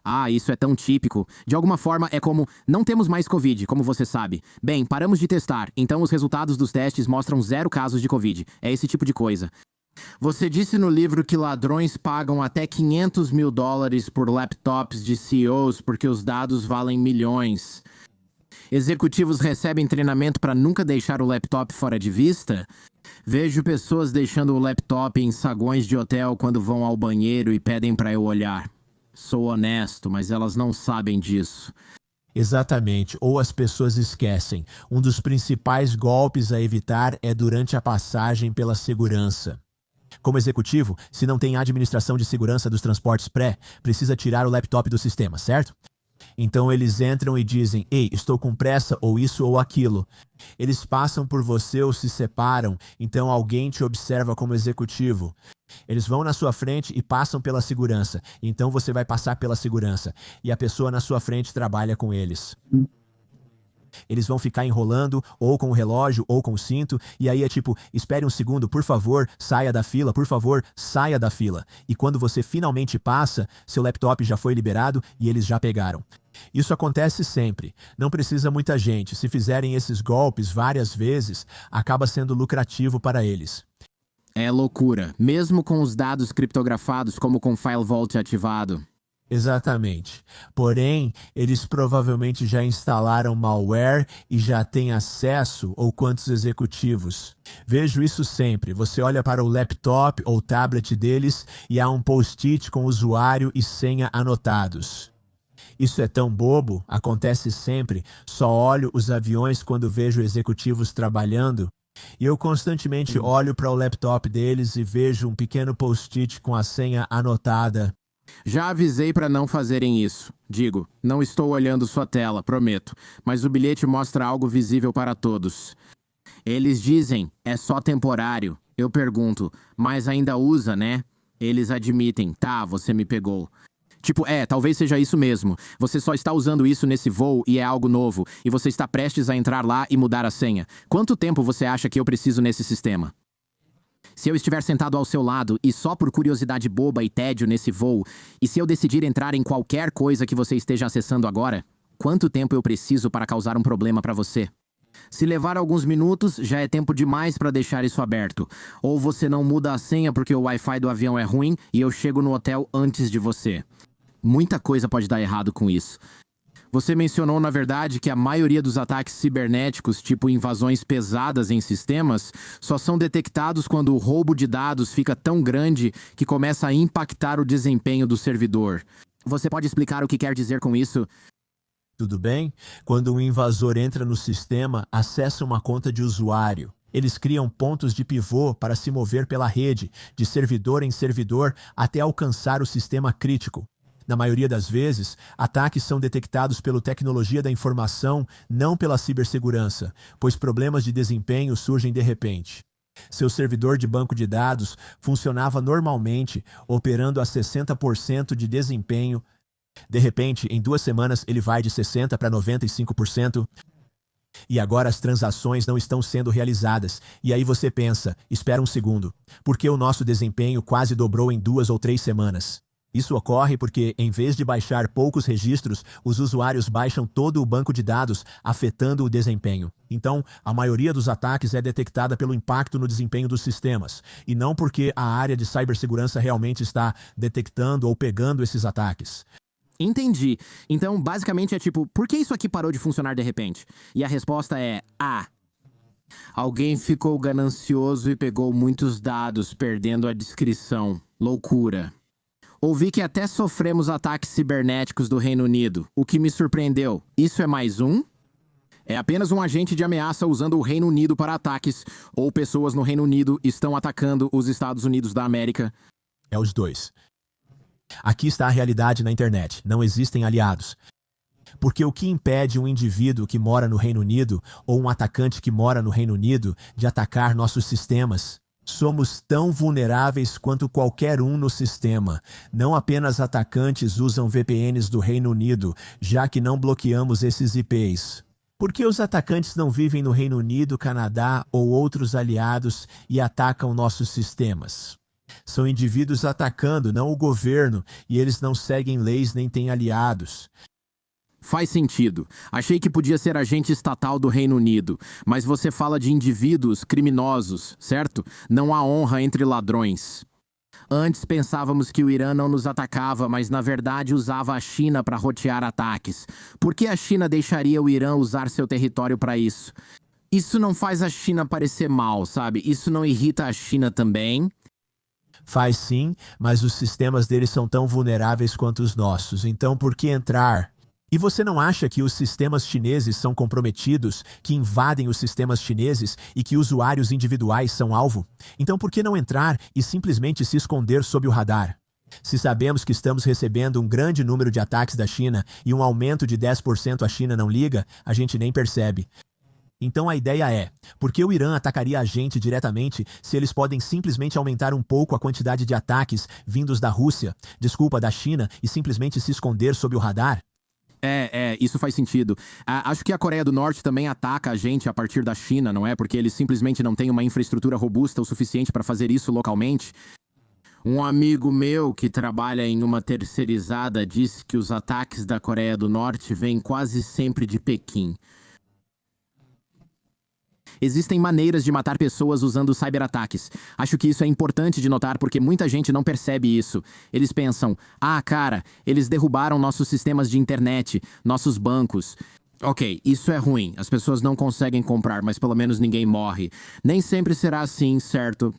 Ah, isso é tão típico. De alguma forma é como, não temos mais Covid, como você sabe. Bem, paramos de testar, então os resultados dos testes mostram 0 casos de Covid. É esse tipo de coisa. Você disse no livro que ladrões pagam até $500 mil por laptops de CEOs porque os dados valem milhões. Executivos recebem treinamento para nunca deixar o laptop fora de vista? Vejo pessoas deixando o laptop em saguões de hotel quando vão ao banheiro e pedem para eu olhar. Sou honesto, mas elas não sabem disso. Exatamente, ou as pessoas esquecem. Um dos principais golpes a evitar é durante a passagem pela segurança. Como executivo, se não tem administração de segurança dos transportes precisa tirar o laptop do sistema, certo? Então eles entram e dizem, ei, estou com pressa ou isso ou aquilo. Eles passam por você ou se separam, então alguém te observa como executivo. Eles vão na sua frente e passam pela segurança, então você vai passar pela segurança. E a pessoa na sua frente trabalha com eles. Eles vão ficar enrolando, ou com o relógio, ou com o cinto, e aí é tipo, espere um segundo, por favor, saia da fila, por favor, saia da fila. E quando você finalmente passa, seu laptop já foi liberado e eles já pegaram. Isso acontece sempre. Não precisa muita gente. Se fizerem esses golpes várias vezes, acaba sendo lucrativo para eles. É loucura, mesmo com os dados criptografados como com File Vault ativado. Exatamente. Porém, eles provavelmente já instalaram malware e já têm acesso ou quantos executivos. Vejo isso sempre. Você olha para o laptop ou tablet deles e há um post-it com usuário e senha anotados. Isso é tão bobo, acontece sempre. Só olho os aviões quando vejo executivos trabalhando. E eu constantemente olho para o laptop deles e vejo um pequeno post-it com a senha anotada. Já avisei para não fazerem isso. Digo, não estou olhando sua tela, prometo. Mas o bilhete mostra algo visível para todos. Eles dizem, é só temporário. Eu pergunto, mas ainda usa, né? Eles admitem, tá, você me pegou. Tipo, talvez seja isso mesmo. Você só está usando isso nesse voo e é algo novo. E você está prestes a entrar lá e mudar a senha. Quanto tempo você acha que eu preciso nesse sistema? Se eu estiver sentado ao seu lado e só por curiosidade boba e tédio nesse voo, e se eu decidir entrar em qualquer coisa que você esteja acessando agora, quanto tempo eu preciso para causar um problema para você? Se levar alguns minutos, já é tempo demais para deixar isso aberto. Ou você não muda a senha porque o Wi-Fi do avião é ruim e eu chego no hotel antes de você. Muita coisa pode dar errado com isso. Você mencionou, na verdade, que a maioria dos ataques cibernéticos, tipo invasões pesadas em sistemas, só são detectados quando o roubo de dados fica tão grande que começa a impactar o desempenho do servidor. Você pode explicar o que quer dizer com isso? Tudo bem? Quando um invasor entra no sistema, acessa uma conta de usuário. Eles criam pontos de pivô para se mover pela rede, de servidor em servidor, até alcançar o sistema crítico. Na maioria das vezes, ataques são detectados pela tecnologia da informação, não pela cibersegurança, pois problemas de desempenho surgem de repente. Seu servidor de banco de dados funcionava normalmente, operando a 60% de desempenho. De repente, em 2 semanas, ele vai de 60% para 95%. E agora as transações não estão sendo realizadas. E aí você pensa, espera um segundo, por que o nosso desempenho quase dobrou em 2 ou 3 semanas? Isso ocorre porque, em vez de baixar poucos registros, os usuários baixam todo o banco de dados, afetando o desempenho. Então, a maioria dos ataques é detectada pelo impacto no desempenho dos sistemas, e não porque a área de cibersegurança realmente está detectando ou pegando esses ataques. Entendi. Então, basicamente é tipo, por que isso aqui parou de funcionar de repente? E a resposta é A. Alguém ficou ganancioso e pegou muitos dados, perdendo a discrição. Loucura. Ouvi que até sofremos ataques cibernéticos do Reino Unido, o que me surpreendeu. Isso é mais um? É apenas um agente de ameaça usando o Reino Unido para ataques, ou pessoas no Reino Unido estão atacando os Estados Unidos da América. É os dois. Aqui está a realidade na internet. Não existem aliados. Porque o que impede um indivíduo que mora no Reino Unido ou um atacante que mora no Reino Unido de atacar nossos sistemas? Somos tão vulneráveis quanto qualquer um no sistema. Não apenas atacantes usam VPNs do Reino Unido, já que não bloqueamos esses IPs. Por que os atacantes não vivem no Reino Unido, Canadá ou outros aliados e atacam nossos sistemas? São indivíduos atacando, não o governo, e eles não seguem leis nem têm aliados. Faz sentido. Achei que podia ser agente estatal do Reino Unido, mas você fala de indivíduos criminosos, certo? Não há honra entre ladrões. Antes pensávamos que o Irã não nos atacava, mas na verdade usava a China para rotear ataques. Por que a China deixaria o Irã usar seu território para isso? Isso não faz a China parecer mal, sabe? Isso não irrita a China também? Faz sim, mas os sistemas deles são tão vulneráveis quanto os nossos. Então por que entrar? E você não acha que os sistemas chineses são comprometidos, que invadem os sistemas chineses e que usuários individuais são alvo? Então por que não entrar e simplesmente se esconder sob o radar? Se sabemos que estamos recebendo um grande número de ataques da China e um aumento de 10% a China não liga, a gente nem percebe. Então a ideia é, por que o Irã atacaria a gente diretamente se eles podem simplesmente aumentar um pouco a quantidade de ataques vindos da Rússia, da China, e simplesmente se esconder sob o radar? Isso faz sentido. Acho que a Coreia do Norte também ataca a gente a partir da China, não é? Porque eles simplesmente não têm uma infraestrutura robusta o suficiente para fazer isso localmente. Um amigo meu que trabalha em uma terceirizada disse que os ataques da Coreia do Norte vêm quase sempre de Pequim. Existem maneiras de matar pessoas usando cyberataques. Acho que isso é importante de notar porque muita gente não percebe isso. Eles pensam, cara, eles derrubaram nossos sistemas de internet, nossos bancos. Ok, isso é ruim. As pessoas não conseguem comprar, mas pelo menos ninguém morre. Nem sempre será assim, certo?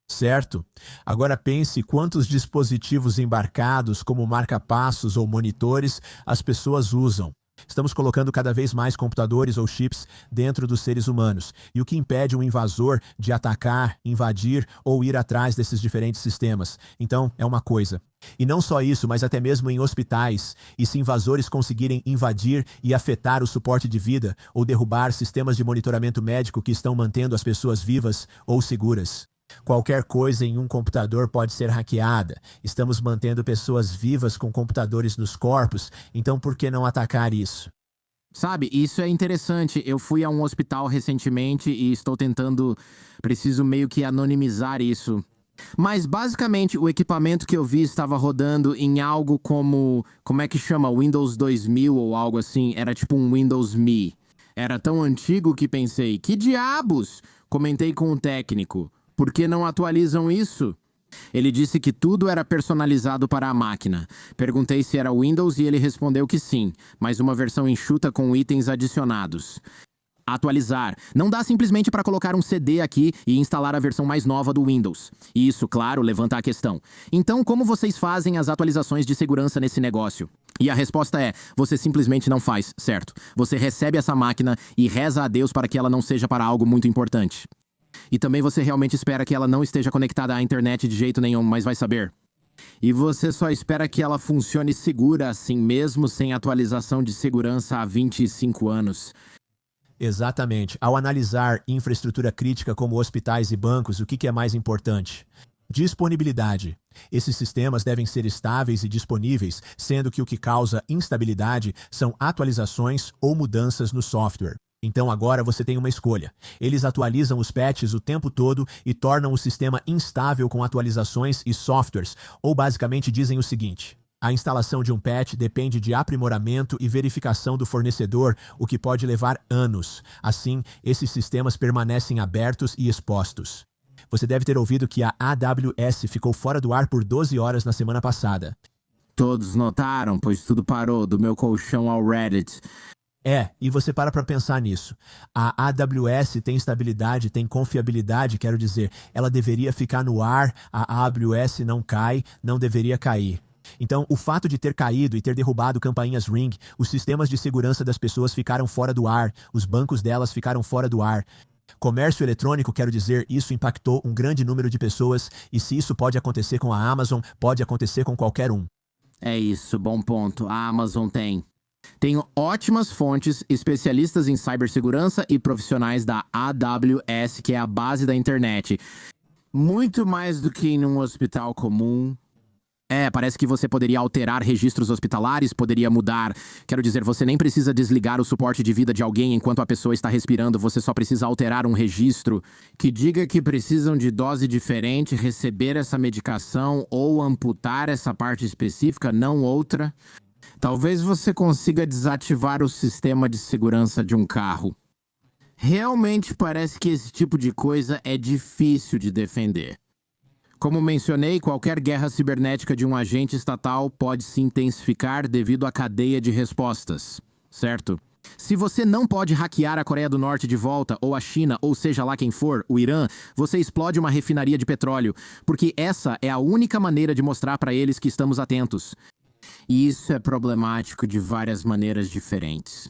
Certo. Agora pense quantos dispositivos embarcados, como marca-passos ou monitores, as pessoas usam. Estamos colocando cada vez mais computadores ou chips dentro dos seres humanos. E o que impede um invasor de atacar, invadir ou ir atrás desses diferentes sistemas? Então, é uma coisa. E não só isso, mas até mesmo em hospitais. E se invasores conseguirem invadir e afetar o suporte de vida ou derrubar sistemas de monitoramento médico que estão mantendo as pessoas vivas ou seguras? Qualquer coisa em um computador pode ser hackeada. Estamos mantendo pessoas vivas com computadores nos corpos, então por que não atacar isso? Sabe, isso é interessante. Eu fui a um hospital recentemente e preciso meio que anonimizar isso. Mas basicamente o equipamento que eu vi estava rodando em algo como é que chama? Windows 2000 ou algo assim. Era tipo um Windows Me. Era tão antigo que pensei, que diabos? Comentei com o técnico, por que não atualizam isso? Ele disse que tudo era personalizado para a máquina. Perguntei se era Windows e ele respondeu que sim, mas uma versão enxuta com itens adicionados. Atualizar. Não dá simplesmente para colocar um CD aqui e instalar a versão mais nova do Windows. E isso, claro, levanta a questão. Então, como vocês fazem as atualizações de segurança nesse negócio? E a resposta é, você simplesmente não faz, certo? Você recebe essa máquina e reza a Deus para que ela não seja para algo muito importante. E também você realmente espera que ela não esteja conectada à internet de jeito nenhum, mas vai saber. E você só espera que ela funcione segura assim mesmo sem atualização de segurança há 25 anos. Exatamente. Ao analisar infraestrutura crítica como hospitais e bancos, o que é mais importante? Disponibilidade. Esses sistemas devem ser estáveis e disponíveis, sendo que o que causa instabilidade são atualizações ou mudanças no software. Então agora você tem uma escolha. Eles atualizam os patches o tempo todo e tornam o sistema instável com atualizações e softwares, ou basicamente dizem o seguinte: a instalação de um patch depende de aprimoramento e verificação do fornecedor, o que pode levar anos. Assim, esses sistemas permanecem abertos e expostos. Você deve ter ouvido que a AWS ficou fora do ar por 12 horas na semana passada. Todos notaram, pois tudo parou, do meu colchão ao Reddit. E você para pensar nisso. A AWS tem estabilidade, tem confiabilidade, quero dizer, ela deveria ficar no ar, a AWS não cai, não deveria cair. Então, o fato de ter caído e ter derrubado campainhas Ring, os sistemas de segurança das pessoas ficaram fora do ar, os bancos delas ficaram fora do ar. Comércio eletrônico, quero dizer, isso impactou um grande número de pessoas e se isso pode acontecer com a Amazon, pode acontecer com qualquer um. É isso, bom ponto. A Amazon tem. Tenho ótimas fontes, especialistas em cibersegurança e profissionais da AWS, que é a base da internet. Muito mais do que em um hospital comum. Parece que você poderia alterar registros hospitalares, poderia mudar. Quero dizer, você nem precisa desligar o suporte de vida de alguém enquanto a pessoa está respirando, você só precisa alterar um registro que diga que precisam de dose diferente, receber essa medicação ou amputar essa parte específica, não outra. Talvez você consiga desativar o sistema de segurança de um carro. Realmente parece que esse tipo de coisa é difícil de defender. Como mencionei, qualquer guerra cibernética de um agente estatal pode se intensificar devido à cadeia de respostas, certo? Se você não pode hackear a Coreia do Norte de volta, ou a China, ou seja lá quem for, o Irã, você explode uma refinaria de petróleo, porque essa é a única maneira de mostrar para eles que estamos atentos. E isso é problemático de várias maneiras diferentes.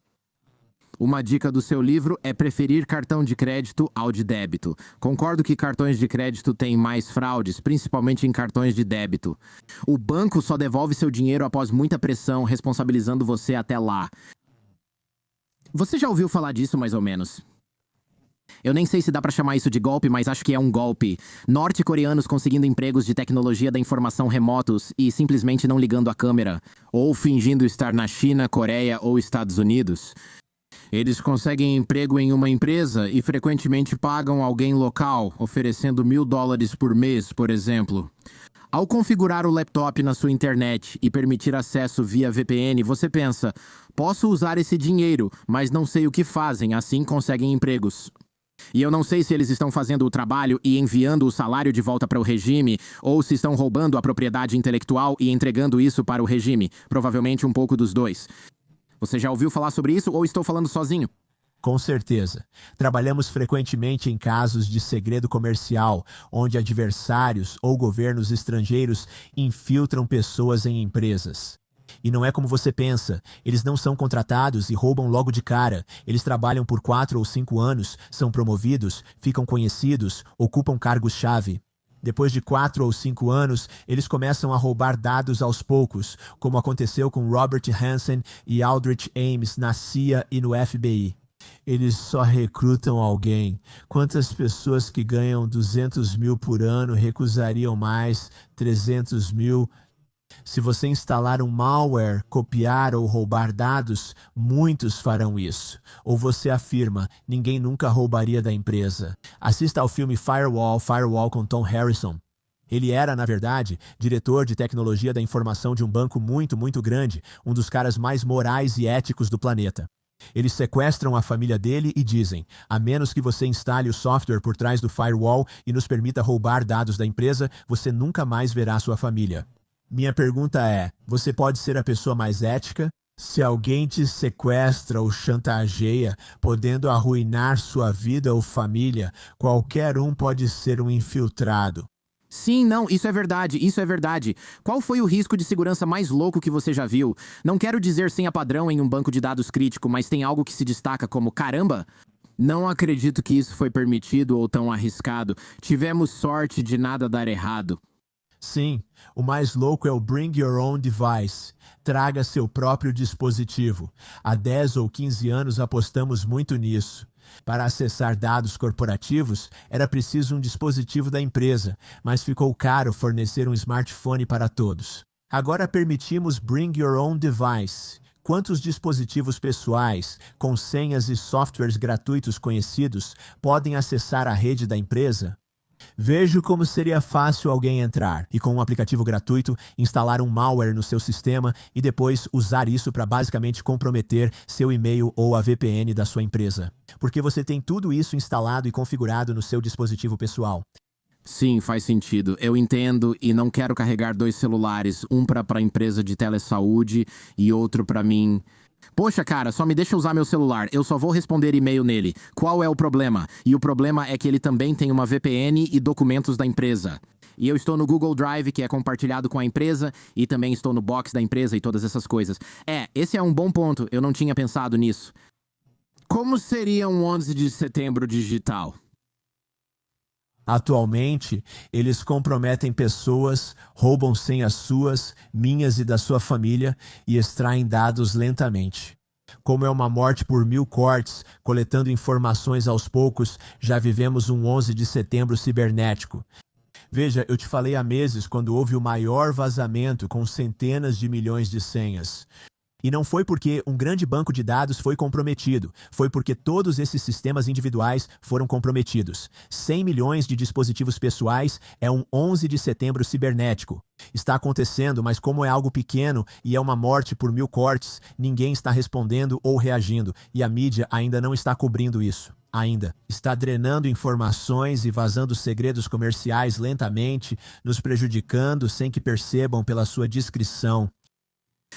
Uma dica do seu livro é preferir cartão de crédito ao de débito. Concordo que cartões de crédito têm mais fraudes, principalmente em cartões de débito. O banco só devolve seu dinheiro após muita pressão, responsabilizando você até lá. Você já ouviu falar disso, mais ou menos? Eu nem sei se dá pra chamar isso de golpe, mas acho que é um golpe. Norte-coreanos conseguindo empregos de tecnologia da informação remotos e simplesmente não ligando a câmera. Ou fingindo estar na China, Coreia ou Estados Unidos. Eles conseguem emprego em uma empresa e frequentemente pagam alguém local, oferecendo $1.000 por mês, por exemplo. Ao configurar o laptop na sua internet e permitir acesso via VPN, você pensa, posso usar esse dinheiro, mas não sei o que fazem, assim conseguem empregos. E eu não sei se eles estão fazendo o trabalho e enviando o salário de volta para o regime, ou se estão roubando a propriedade intelectual e entregando isso para o regime. Provavelmente um pouco dos dois. Você já ouviu falar sobre isso ou estou falando sozinho? Com certeza. Trabalhamos frequentemente em casos de segredo comercial, onde adversários ou governos estrangeiros infiltram pessoas em empresas. E não é como você pensa. Eles não são contratados e roubam logo de cara. Eles trabalham por 4 ou 5 anos, são promovidos, ficam conhecidos, ocupam cargos-chave. Depois de 4 ou 5 anos, eles começam a roubar dados aos poucos, como aconteceu com Robert Hansen e Aldrich Ames na CIA e no FBI. Eles só recrutam alguém. Quantas pessoas que ganham 200 mil por ano recusariam mais 300 mil? Se você instalar um malware, copiar ou roubar dados, muitos farão isso. Ou você afirma, ninguém nunca roubaria da empresa. Assista ao filme Firewall com Tom Harrison. Ele era, na verdade, diretor de tecnologia da informação de um banco muito, muito grande, um dos caras mais morais e éticos do planeta. Eles sequestram a família dele e dizem: a menos que você instale o software por trás do firewall e nos permita roubar dados da empresa, você nunca mais verá sua família. Minha pergunta é: você pode ser a pessoa mais ética? Se alguém te sequestra ou chantageia, podendo arruinar sua vida ou família, qualquer um pode ser um infiltrado. Sim, não, isso é verdade, isso é verdade. Qual foi o risco de segurança mais louco que você já viu? Não quero dizer senha padrão em um banco de dados crítico, mas tem algo que se destaca como caramba? Não acredito que isso foi permitido ou tão arriscado. Tivemos sorte de nada dar errado. Sim, o mais louco é o Bring Your Own Device. Traga seu próprio dispositivo. Há 10 ou 15 anos apostamos muito nisso. Para acessar dados corporativos, era preciso um dispositivo da empresa, mas ficou caro fornecer um smartphone para todos. Agora permitimos Bring Your Own Device. Quantos dispositivos pessoais, com senhas e softwares gratuitos conhecidos, podem acessar a rede da empresa? Vejo como seria fácil alguém entrar e, com um aplicativo gratuito, instalar um malware no seu sistema e depois usar isso para basicamente comprometer seu e-mail ou a VPN da sua empresa. Porque você tem tudo isso instalado e configurado no seu dispositivo pessoal. Sim, faz sentido. Eu entendo e não quero carregar 2 celulares, um para a empresa de telesaúde e outro para mim. Poxa, cara, só me deixa usar meu celular. Eu só vou responder e-mail nele. Qual é o problema? E o problema é que ele também tem uma VPN e documentos da empresa. E eu estou no Google Drive, que é compartilhado com a empresa, e também estou no Box da empresa e todas essas coisas. Esse é um bom ponto. Eu não tinha pensado nisso. Como seria um 11 de setembro digital? Atualmente, eles comprometem pessoas, roubam senhas suas, minhas e da sua família e extraem dados lentamente. Como é uma morte por 1000 cortes, coletando informações aos poucos, já vivemos um 11 de setembro cibernético. Veja, eu te falei há meses quando houve o maior vazamento com centenas de milhões de senhas. E não foi porque um grande banco de dados foi comprometido, foi porque todos esses sistemas individuais foram comprometidos. 100 milhões de dispositivos pessoais é um 11 de setembro cibernético. Está acontecendo, mas como é algo pequeno e é uma morte por 1000 cortes, ninguém está respondendo ou reagindo, e a mídia ainda não está cobrindo isso. Ainda está drenando informações e vazando segredos comerciais lentamente, nos prejudicando sem que percebam pela sua discrição.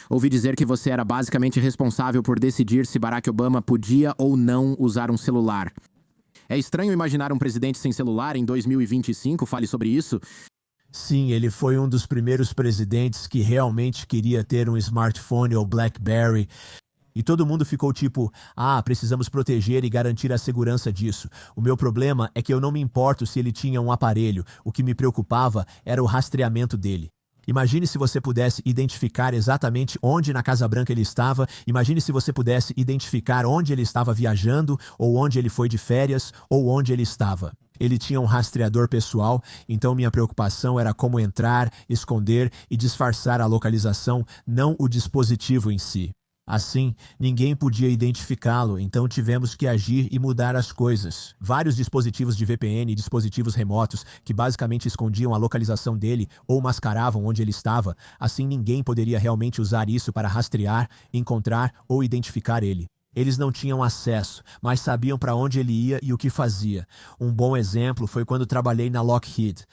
Ouvi dizer que você era basicamente responsável por decidir se Barack Obama podia ou não usar um celular. É estranho imaginar um presidente sem celular em 2025, fale sobre isso. Sim, ele foi um dos primeiros presidentes que realmente queria ter um smartphone ou BlackBerry. E todo mundo ficou tipo, precisamos proteger e garantir a segurança disso. O meu problema é que eu não me importo se ele tinha um aparelho. O que me preocupava era o rastreamento dele. Imagine se você pudesse identificar exatamente onde na Casa Branca ele estava. Imagine se você pudesse identificar onde ele estava viajando, ou onde ele foi de férias, ou onde ele estava. Ele tinha um rastreador pessoal, então minha preocupação era como entrar, esconder e disfarçar a localização, não o dispositivo em si. Assim, ninguém podia identificá-lo, então tivemos que agir e mudar as coisas. Vários dispositivos de VPN e dispositivos remotos que basicamente escondiam a localização dele ou mascaravam onde ele estava, assim ninguém poderia realmente usar isso para rastrear, encontrar ou identificar ele. Eles não tinham acesso, mas sabiam para onde ele ia e o que fazia. Um bom exemplo foi quando trabalhei na Lockheed.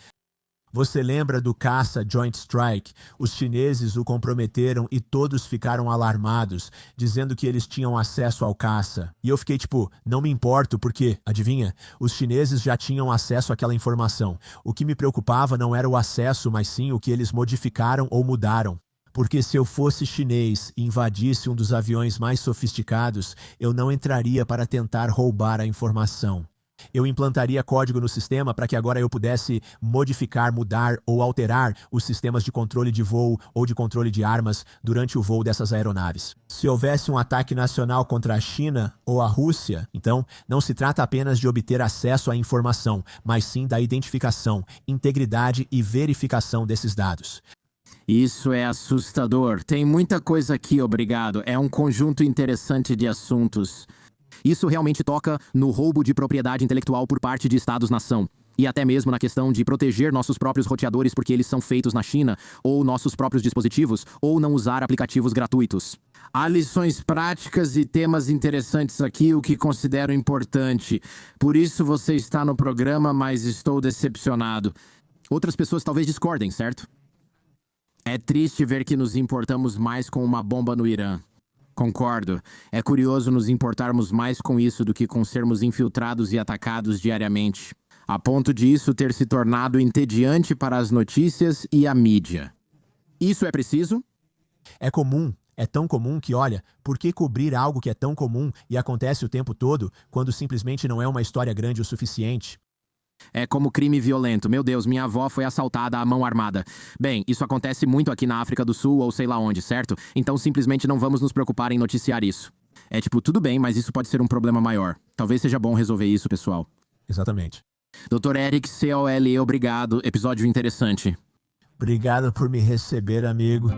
Você lembra do caça Joint Strike? Os chineses o comprometeram e todos ficaram alarmados, dizendo que eles tinham acesso ao caça. E eu fiquei tipo, não me importo porque, adivinha, os chineses já tinham acesso àquela informação. O que me preocupava não era o acesso, mas sim o que eles modificaram ou mudaram. Porque se eu fosse chinês e invadisse um dos aviões mais sofisticados, eu não entraria para tentar roubar a informação. Eu implantaria código no sistema para que agora eu pudesse modificar, mudar ou alterar os sistemas de controle de voo ou de controle de armas durante o voo dessas aeronaves. Se houvesse um ataque nacional contra a China ou a Rússia, então não se trata apenas de obter acesso à informação, mas sim da identificação, integridade e verificação desses dados. Isso é assustador. Tem muita coisa aqui, obrigado. É um conjunto interessante de assuntos. Isso realmente toca no roubo de propriedade intelectual por parte de Estados-nação. E até mesmo na questão de proteger nossos próprios roteadores porque eles são feitos na China, ou nossos próprios dispositivos, ou não usar aplicativos gratuitos. Há lições práticas e temas interessantes aqui, o que considero importante. Por isso você está no programa, mas estou decepcionado. Outras pessoas talvez discordem, certo? É triste ver que nos importamos mais com uma bomba no Irã. Concordo. É curioso nos importarmos mais com isso do que com sermos infiltrados e atacados diariamente, a ponto de isso ter se tornado entediante para as notícias e a mídia. Isso é preciso? É comum. É tão comum que, olha, por que cobrir algo que é tão comum e acontece o tempo todo, quando simplesmente não é uma história grande o suficiente? É como crime violento. Meu Deus, minha avó foi assaltada à mão armada. Bem, isso acontece muito aqui na África do Sul ou sei lá onde, certo? Então simplesmente não vamos nos preocupar em noticiar isso. É tipo, tudo bem, mas isso pode ser um problema maior. Talvez seja bom resolver isso, pessoal. Exatamente. Dr. Eric COLE, obrigado. Episódio interessante. Obrigado por me receber, amigo.